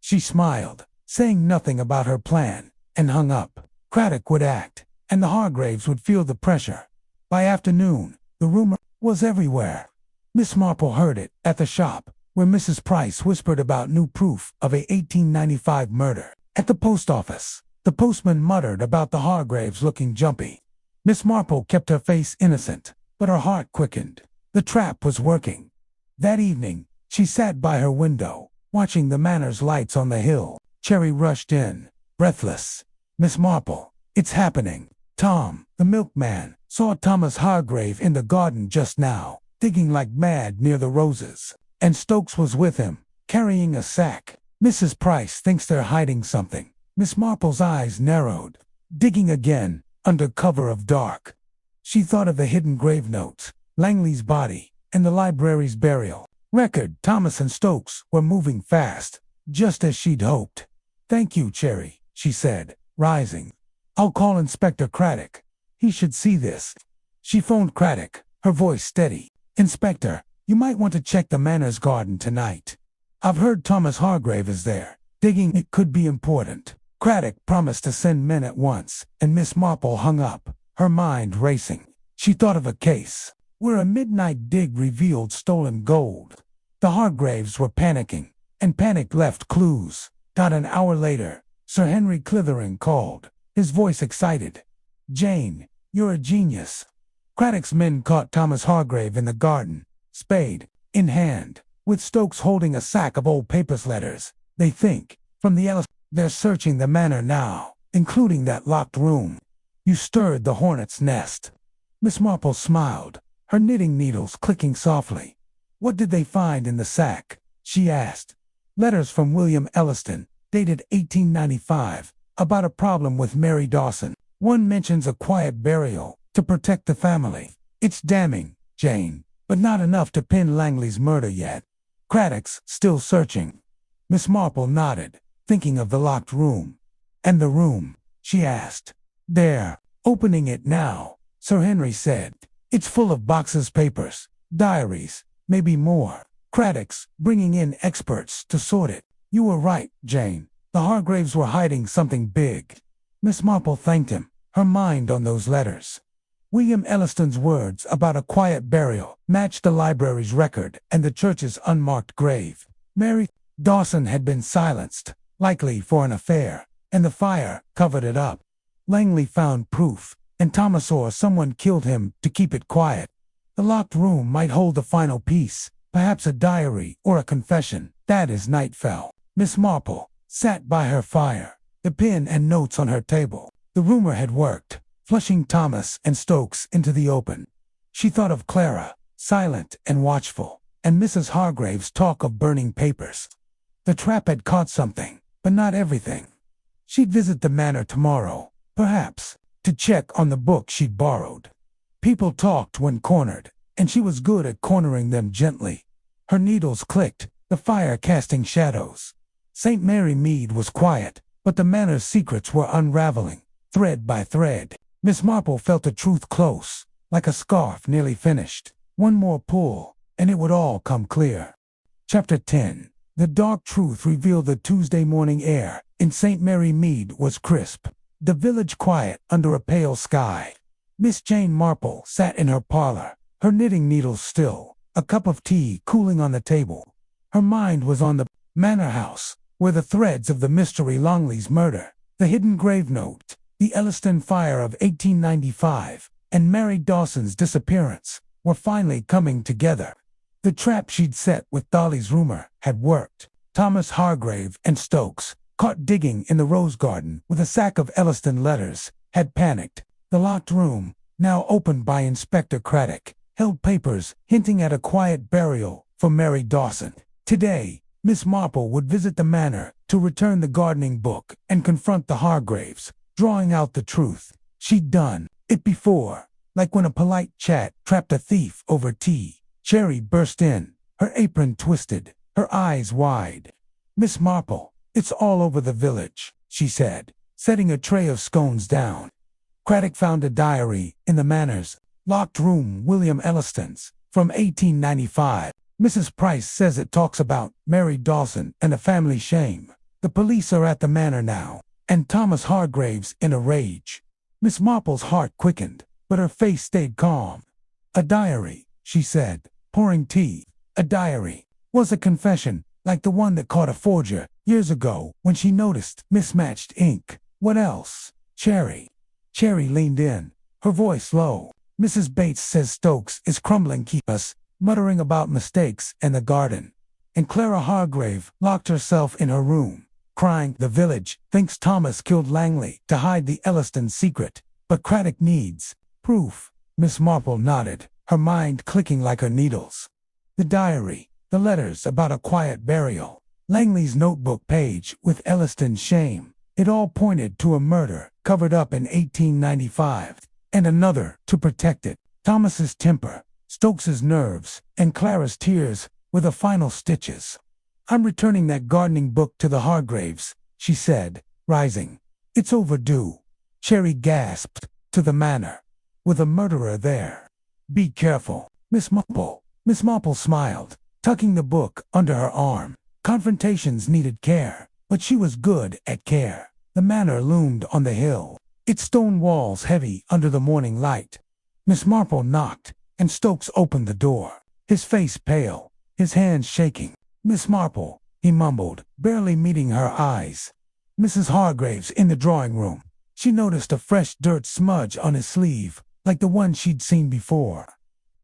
She smiled, saying nothing about her plan, and hung up. Craddock would act, and the Hargraves would feel the pressure. By afternoon, the rumor was everywhere. Miss Marple heard it at the shop, where Mrs. Price whispered about new proof of a 1895 murder. At the post office, the postman muttered about the Hargraves looking jumpy. Miss Marple kept her face innocent, but her heart quickened. The trap was working. That evening, she sat by her window, watching the manor's lights on the hill. Cherry rushed in, breathless. "Miss Marple, it's happening. Tom, the milkman, saw Thomas Hargrave in the garden just now, digging like mad near the roses. And Stokes was with him, carrying a sack. Mrs. Price thinks they're hiding something. Miss Marple's eyes narrowed, digging again, under cover of dark. She thought of the hidden grave notes, Langley's body, and the library's burial record. Thomas and Stokes were moving fast, just as she'd hoped. "Thank you, Cherry," she said, rising. "I'll call Inspector Craddock. He should see this." She phoned Craddock, her voice steady. "Inspector, you might want to check the Manor's garden tonight. I've heard Thomas Hargrave is there, digging. It could be important." Craddock promised to send men at once, and Miss Marple hung up, her mind racing. She thought of a case where a midnight dig revealed stolen gold. The Hargraves were panicking, and panic left clues. Not an hour later, Sir Henry Clithering called, his voice excited. "Jane, you're a genius." Craddock's men caught Thomas Hargrave in the garden, spade in hand, with Stokes holding a sack of old papers letters. "They think, from the Ellis, they're searching the manor now, including that locked room. You stirred the hornet's nest." Miss Marple smiled, her knitting needles clicking softly. "What did they find in the sack?" she asked. "Letters from William Elliston, dated 1895, about a problem with Mary Dawson. One mentions a quiet burial to protect the family. It's damning, Jane, but not enough to pin Langley's murder yet." "Craddock's still searching." Miss Marple nodded, thinking of the locked room. "And the room?" she asked. "They're opening it now," Sir Henry said. "It's full of boxes, papers, diaries, maybe more. Craddock's bringing in experts to sort it." "You were right, Jane. The Hargraves were hiding something big." Miss Marple thanked him, her mind on those letters. William Elliston's words about a quiet burial matched the library's record and the church's unmarked grave. Mary Dawson had been silenced, likely for an affair, and the fire covered it up. Langley found proof, and Thomas or someone killed him to keep it quiet. The locked room might hold the final piece, perhaps a diary or a confession. That as night fell, Miss Marple sat by her fire, the pen and notes on her table. The rumor had worked, flushing Thomas and Stokes into the open. She thought of Clara, silent and watchful, and Mrs. Hargrave's talk of burning papers. The trap had caught something, but not everything. She'd visit the manor tomorrow, perhaps, to check on the book she'd borrowed. People talked when cornered, and she was good at cornering them gently. Her needles clicked, the fire casting shadows. St. Mary Mead was quiet, but the manor's secrets were unraveling, thread by thread. Miss Marple felt the truth close, like a scarf nearly finished. One more pull, and it would all come clear. Chapter 10. The dark truth revealed. The Tuesday morning air in St. Mary Mead was crisp, the village quiet under a pale sky. Miss Jane Marple sat in her parlor, her knitting needles still, a cup of tea cooling on the table. Her mind was on the manor house, where the threads of the mystery Langley's murder, the hidden grave note, the Elliston fire of 1895, and Mary Dawson's disappearance were finally coming together. The trap she'd set with Dolly's rumor had worked. Thomas Hargrave and Stokes, caught digging in the rose garden with a sack of Elliston letters, had panicked. The locked room, now opened by Inspector Craddock, held papers hinting at a quiet burial for Mary Dawson. Today, Miss Marple would visit the manor to return the gardening book and confront the Hargraves, drawing out the truth. She'd done it before, like when a polite chat trapped a thief over tea. Cherry burst in, her apron twisted, her eyes wide. "Miss Marple, it's all over the village," she said, setting a tray of scones down. Craddock found a diary in the manor's locked room, William Elliston's, from 1895. "Mrs. Price says it talks about Mary Dawson and a family shame. The police are at the manor now, and Thomas Hargrave's in a rage." Miss Marple's heart quickened, but her face stayed calm. "A diary," she said, pouring tea. "A diary. Was a confession, like the one that caught a forger years ago when she noticed mismatched ink. What else?" "Cherry." Cherry leaned in, her voice low. "Mrs. Bates says Stokes is crumbling keep us, muttering about mistakes and the garden. And Clara Hargrave locked herself in her room, crying. The village thinks Thomas killed Langley to hide the Elliston secret, but Craddock needs proof." Miss Marple nodded, her mind clicking like her needles. The diary, the letters about a quiet burial, Langley's notebook page with Elliston's shame. It all pointed to a murder covered up in 1895, and another to protect it. Thomas's temper, Stokes's nerves, and Clara's tears were the final stitches. "I'm returning that gardening book to the Hargraves," she said, rising. "It's overdue." Cherry gasped. "To the manor, with a murderer there." "Be careful, Miss Marple." Miss Marple smiled, tucking the book under her arm. Confrontations needed care, but she was good at care. The manor loomed on the hill, its stone walls heavy under the morning light. Miss Marple knocked, and Stokes opened the door, his face pale, his hands shaking. "Miss Marple," he mumbled, barely meeting her eyes. "Mrs. Hargraves in the drawing room." She noticed a fresh dirt smudge on his sleeve, like the one she'd seen before.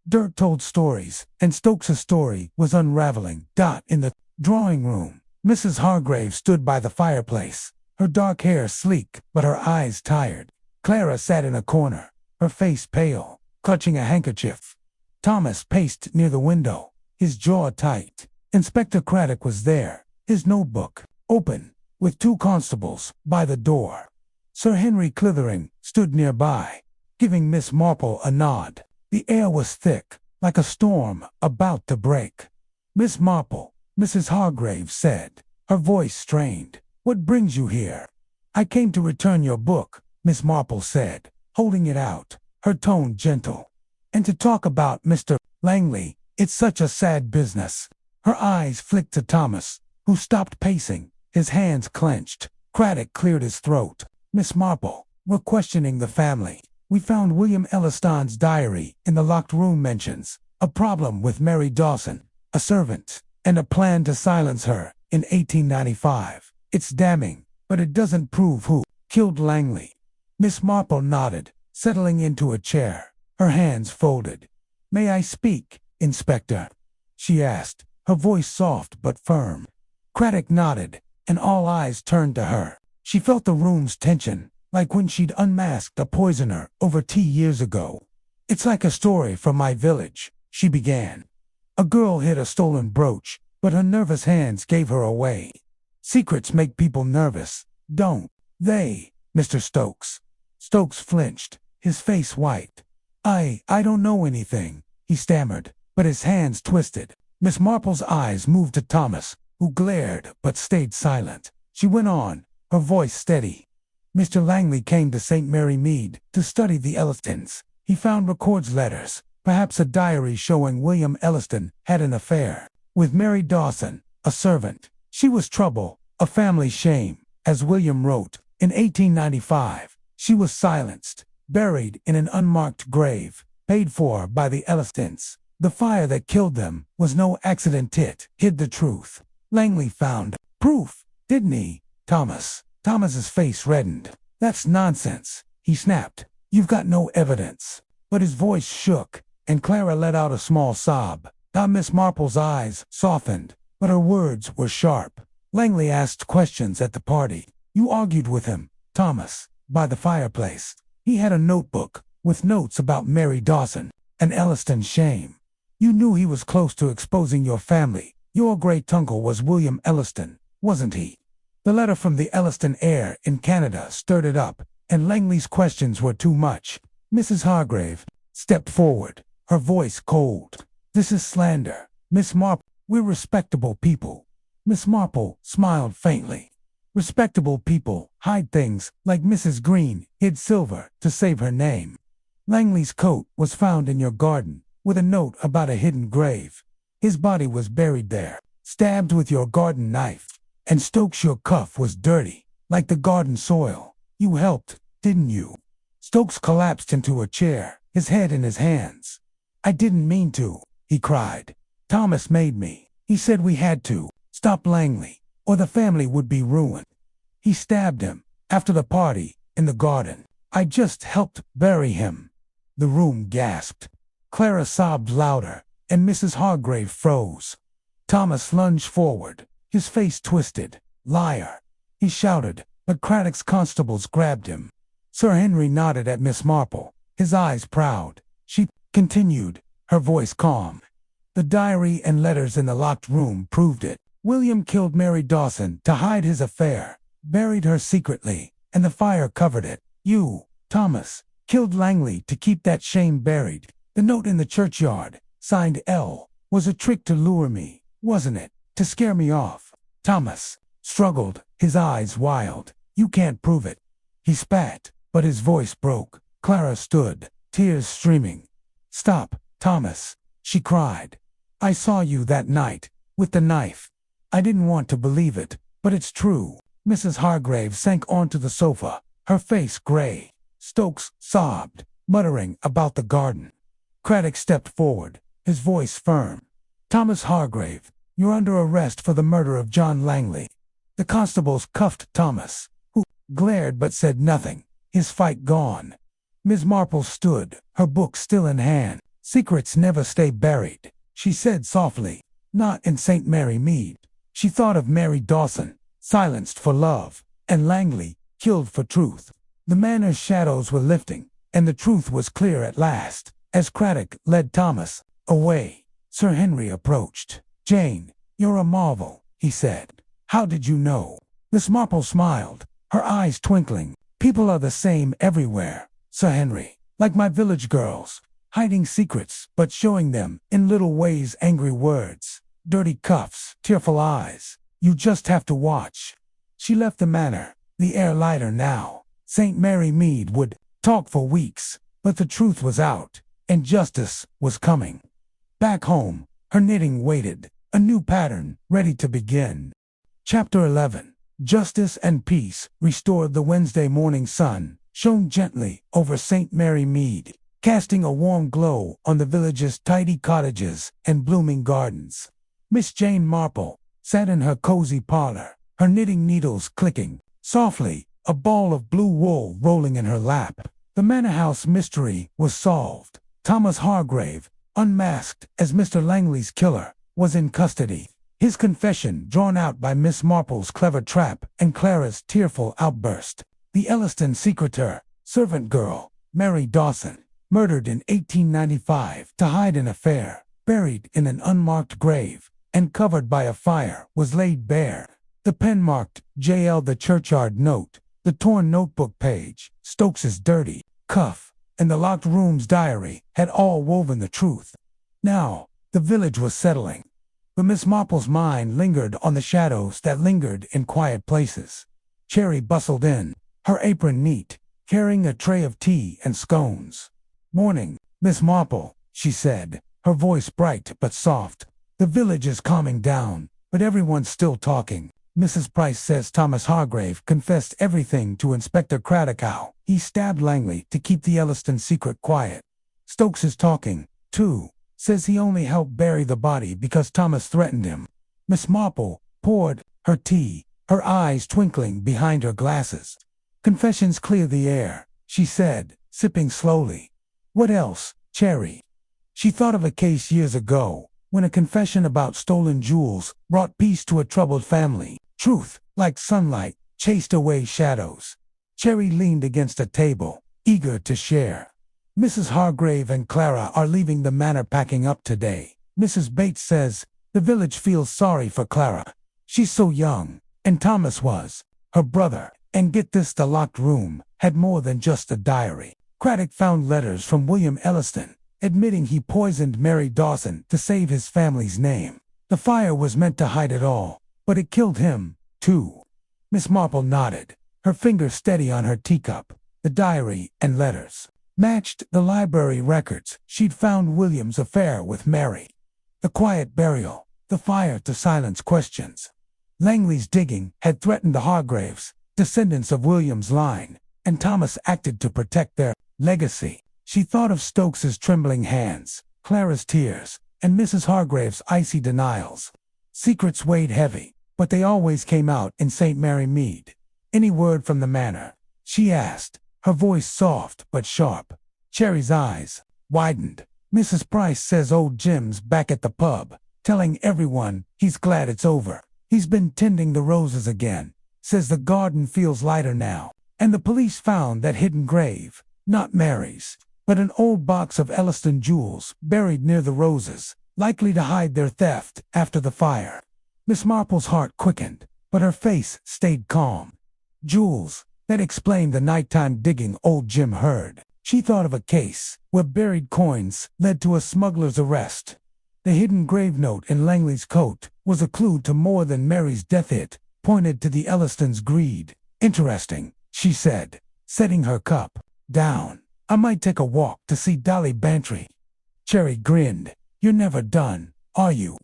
Dirt told stories, and Stokes' story was unraveling. In the drawing room, Mrs. Hargraves stood by the fireplace, her dark hair sleek but her eyes tired. Clara sat in a corner, her face pale, clutching a handkerchief. Thomas paced near the window, his jaw tight. Inspector Craddock was there, his notebook open, with 2 constables by the door. Sir Henry Clithering stood nearby, giving Miss Marple a nod. The air was thick, like a storm about to break. "Miss Marple," Mrs. Hargraves said, her voice strained. "What brings you here?" "I came to return your book," Miss Marple said, holding it out, her tone gentle. "And to talk about Mr. Langley. It's such a sad business." Her eyes flicked to Thomas, who stopped pacing, his hands clenched. Craddock cleared his throat. "Miss Marple, we're questioning the family. We found William Elliston's diary in the locked room mentions a problem with Mary Dawson, a servant, and a plan to silence her in 1895. It's damning, but it doesn't prove who killed Langley." Miss Marple nodded, settling into a chair, her hands folded. "May I speak, Inspector?" she asked, her voice soft but firm. Craddock nodded, and all eyes turned to her. She felt the room's tension, like when she'd unmasked a poisoner over tea years ago. "It's like a story from my village," she began. "A girl hid a stolen brooch, but her nervous hands gave her away. Secrets make people nervous, don't they, Mr. Stokes?" Stokes flinched, his face white. I don't know anything," he stammered, but his hands twisted. Miss Marple's eyes moved to Thomas, who glared but stayed silent. She went on, her voice steady. "Mr. Langley came to St. Mary Mead to study the Ellistons. He found records letters, perhaps a diary showing William Elliston had an affair with Mary Dawson, a servant. She was trouble, a family shame, as William wrote. In 1895, she was silenced, buried in an unmarked grave, paid for by the Ellistons. The fire that killed them was no accident. It hid the truth. Langley found proof, didn't he, Thomas?" Thomas's face reddened. "That's nonsense," he snapped. "You've got no evidence." But his voice shook, and Clara let out a small sob. Miss Marple's eyes softened, but her words were sharp. "Langley asked questions at the party. You argued with him, Thomas, by the fireplace. He had a notebook with notes about Mary Dawson, an Elliston shame. You knew he was close to exposing your family. Your great-uncle was William Elliston, wasn't he? The letter from the Elliston heir in Canada stirred it up, and Langley's questions were too much." Mrs. Hargrave stepped forward, her voice cold. "This is slander, Miss Marple. We're respectable people." Miss Marple smiled faintly. "Respectable people hide things, like Mrs. Green hid silver to save her name. Langley's coat was found in your garden, with a note about a hidden grave. His body was buried there, stabbed with your garden knife. And Stokes, your cuff was dirty, like the garden soil. You helped, didn't you?" Stokes collapsed into a chair, his head in his hands. "I didn't mean to," he cried. "Thomas made me. He said we had to stop Langley, or the family would be ruined. He stabbed him, after the party, in the garden. I just helped bury him." The room gasped. Clara sobbed louder, and Mrs. Hargrave froze. Thomas lunged forward, his face twisted. "Liar!" he shouted, but Craddock's constables grabbed him. Sir Henry nodded at Miss Marple, his eyes proud. She continued, her voice calm. "The diary and letters in the locked room proved it. William killed Mary Dawson to hide his affair. buried her secretly, and the fire covered it. You, Thomas, killed Langley to keep that shame buried. The note in the churchyard, signed L, was a trick to lure me, wasn't it? To scare me off. Thomas struggled, his eyes wild. You can't prove it. He spat, but his voice broke. Clara stood, tears streaming. Stop, Thomas, she cried. I saw you that night, with the knife. I didn't want to believe it, but it's true. Mrs. Hargrave sank onto the sofa, her face gray. Stokes sobbed, muttering about the garden. Craddock stepped forward, his voice firm. Thomas Hargrave, you're under arrest for the murder of John Langley. The constables cuffed Thomas, who glared but said nothing, his fight gone. Miss Marple stood, her book still in hand. Secrets never stay buried, she said softly. Not in St. Mary Mead. She thought of Mary Dawson, silenced for love, and Langley, killed for truth. The manor's shadows were lifting, and the truth was clear at last. As Craddock led Thomas away, Sir Henry approached. Jane, you're a marvel, he said. How did you know? Miss Marple smiled, her eyes twinkling. People are the same everywhere, Sir Henry, like my village girls, hiding secrets but showing them in little ways. Angry words, dirty cuffs, tearful eyes. You just have to watch. She left the manor, the air lighter now. St. Mary Mead would talk for weeks, but the truth was out, and justice was coming. Back home, her knitting waited, a new pattern ready to begin. Chapter 11. Justice and peace restored. The Wednesday morning sun shone gently over St. Mary Mead, casting a warm glow on the village's tidy cottages and blooming gardens. Miss Jane Marple sat in her cozy parlor, her knitting needles clicking softly, a ball of blue wool rolling in her lap. The manor house mystery was solved. Thomas Hargrave, unmasked as Mr. Langley's killer, was in custody. His confession drawn out by Miss Marple's clever trap and Clara's tearful outburst. The Elliston secreter, servant girl, Mary Dawson, murdered in 1895 to hide an affair, buried in an unmarked grave, and covered by a fire, was laid bare. The pen-marked J.L. the churchyard note, the torn notebook page, Stokes's dirty cuff, and the locked room's diary had all woven the truth. Now, the village was settling. But Miss Marple's mind lingered on the shadows that lingered in quiet places. Cherry bustled in, her apron neat, carrying a tray of tea and scones. Morning, Miss Marple, she said, her voice bright but soft. The village is calming down, but everyone's still talking. Mrs. Price says Thomas Hargrave confessed everything to Inspector Craddock. He stabbed Langley to keep the Elliston secret quiet. Stokes is talking, too. Says he only helped bury the body because Thomas threatened him. Miss Marple poured her tea, her eyes twinkling behind her glasses. Confessions clear the air, she said, sipping slowly. What else, Cherry? She thought of a case years ago, when a confession about stolen jewels brought peace to a troubled family. Truth, like sunlight, chased away shadows. Cherry leaned against a table, eager to share. Mrs. Hargrave and Clara are leaving the manor, packing up today. Mrs. Bates says the village feels sorry for Clara. She's so young, and Thomas was her brother. And get this, the locked room had more than just a diary. Craddock found letters from William Elliston, admitting he poisoned Mary Dawson to save his family's name. The fire was meant to hide it all, but it killed him, too. Miss Marple nodded, her finger steady on her teacup. The diary and letters matched the library records she'd found William's affair with Mary. The quiet burial, the fire to silence questions. Langley's digging had threatened the Hargraves, descendants of William's line, and Thomas acted to protect their legacy. She thought of Stokes's trembling hands, Clara's tears, and Mrs. Hargrave's icy denials. Secrets weighed heavy, but they always came out in St. Mary Mead. Any word from the manor? She asked, her voice soft but sharp. Cherry's eyes widened. Mrs. Price says old Jim's back at the pub, telling everyone he's glad it's over. He's been tending the roses again. Says the garden feels lighter now. And the police found that hidden grave, not Mary's, but an old box of Elliston jewels buried near the roses, likely to hide their theft after the fire. Miss Marple's heart quickened, but her face stayed calm. Jewels. That explained the nighttime digging old Jim heard. She thought of a case where buried coins led to a smuggler's arrest. The hidden grave note in Langley's coat was a clue to more than Mary's death. It pointed to the Ellistons' greed. Interesting, she said, setting her cup down. I might take a walk to see Dolly Bantry. Cherry grinned. You're never done, are you?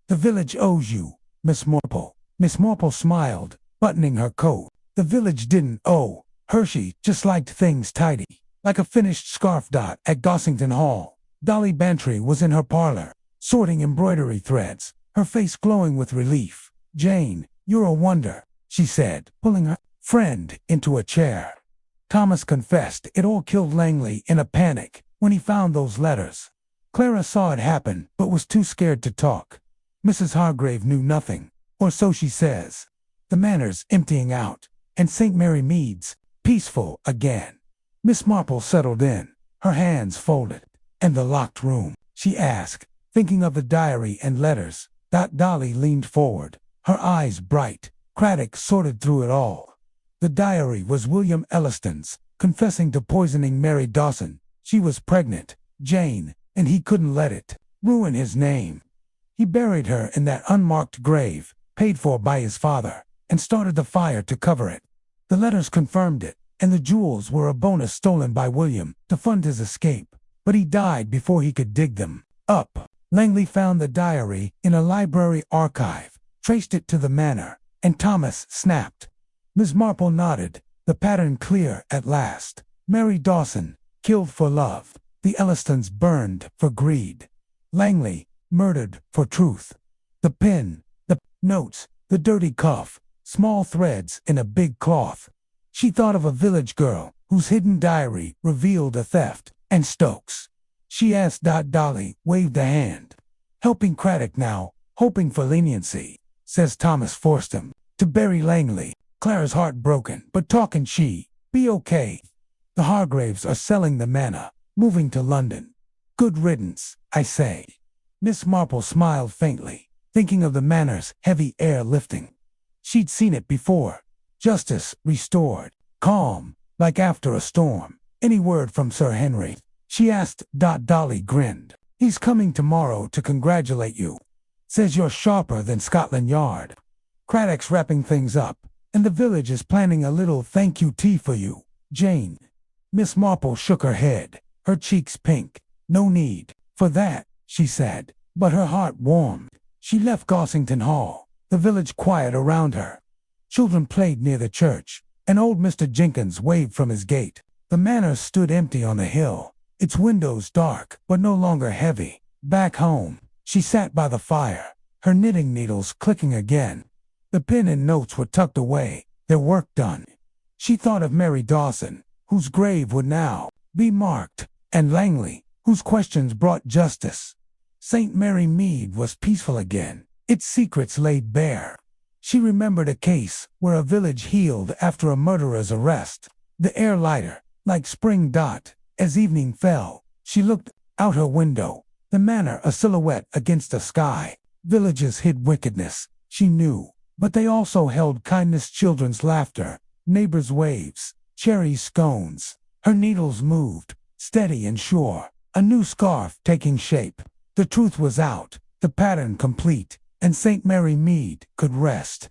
The village owes you, Miss Marple. Miss Marple smiled, buttoning her coat. The village didn't owe. Hershey just liked things tidy, like a finished scarf dot at Gossington Hall. Dolly Bantry was in her parlor, sorting embroidery threads, her face glowing with relief. Jane, you're a wonder, she said, pulling her friend into a chair. Thomas confessed it all killed Langley in a panic when he found those letters. Clara saw it happen but was too scared to talk. Mrs. Hargrave knew nothing, or so she says. The manor's emptying out, and St. Mary Mead's peaceful again. Miss Marple settled in, her hands folded. And the locked room, she asked, thinking of the diary and letters. Dolly leaned forward, her eyes bright. Craddock sorted through it all. The diary was William Elliston's, confessing to poisoning Mary Dawson. She was pregnant, Jane, and he couldn't let it ruin his name. He buried her in that unmarked grave, paid for by his father, and started the fire to cover it. The letters confirmed it, and the jewels were a bonus stolen by William to fund his escape. But he died before he could dig them up. Langley found the diary in a library archive, traced it to the manor, and Thomas snapped. Miss Marple nodded, the pattern clear at last. Mary Dawson, killed for love. The Ellistons burned for greed. Langley, murdered for truth. The pin, the notes, the dirty cuff, small threads in a big cloth. She thought of a village girl whose hidden diary revealed a theft, and Stokes. She asked. Dolly waved a hand. Helping Craddock now, hoping for leniency, says Thomas forced him to bury Langley. Clara's heart broken, but talking she, be okay. The Hargraves are selling the manor, moving to London. Good riddance, I say. Miss Marple smiled faintly, thinking of the manor's heavy air lifting. She'd seen it before. Justice restored, calm, like after a storm. Any word from Sir Henry? She asked. Dolly grinned. He's coming tomorrow to congratulate you. Says you're sharper than Scotland Yard. Craddock's wrapping things up, and the village is planning a little thank you tea for you, Jane. Miss Marple shook her head, her cheeks pink. No need for that, she said, but her heart warmed. She left Gossington Hall, the village quiet around her. Children played near the church, and old Mr. Jenkins waved from his gate. The manor stood empty on the hill, its windows dark but no longer heavy. Back home, she sat by the fire, her knitting needles clicking again. The pen and notes were tucked away, their work done. She thought of Mary Dawson, whose grave would now be marked, and Langley, whose questions brought justice. St. Mary Mead was peaceful again, its secrets laid bare. She remembered a case where a village healed after a murderer's arrest. The air lighter, like spring. As evening fell, she looked out her window, the manor a silhouette against the sky. Villages hid wickedness, she knew, but they also held kindness, children's laughter, neighbors' waves, cherry scones. Her needles moved, steady and sure, a new scarf taking shape. The truth was out, the pattern complete, and St. Mary Mead could rest.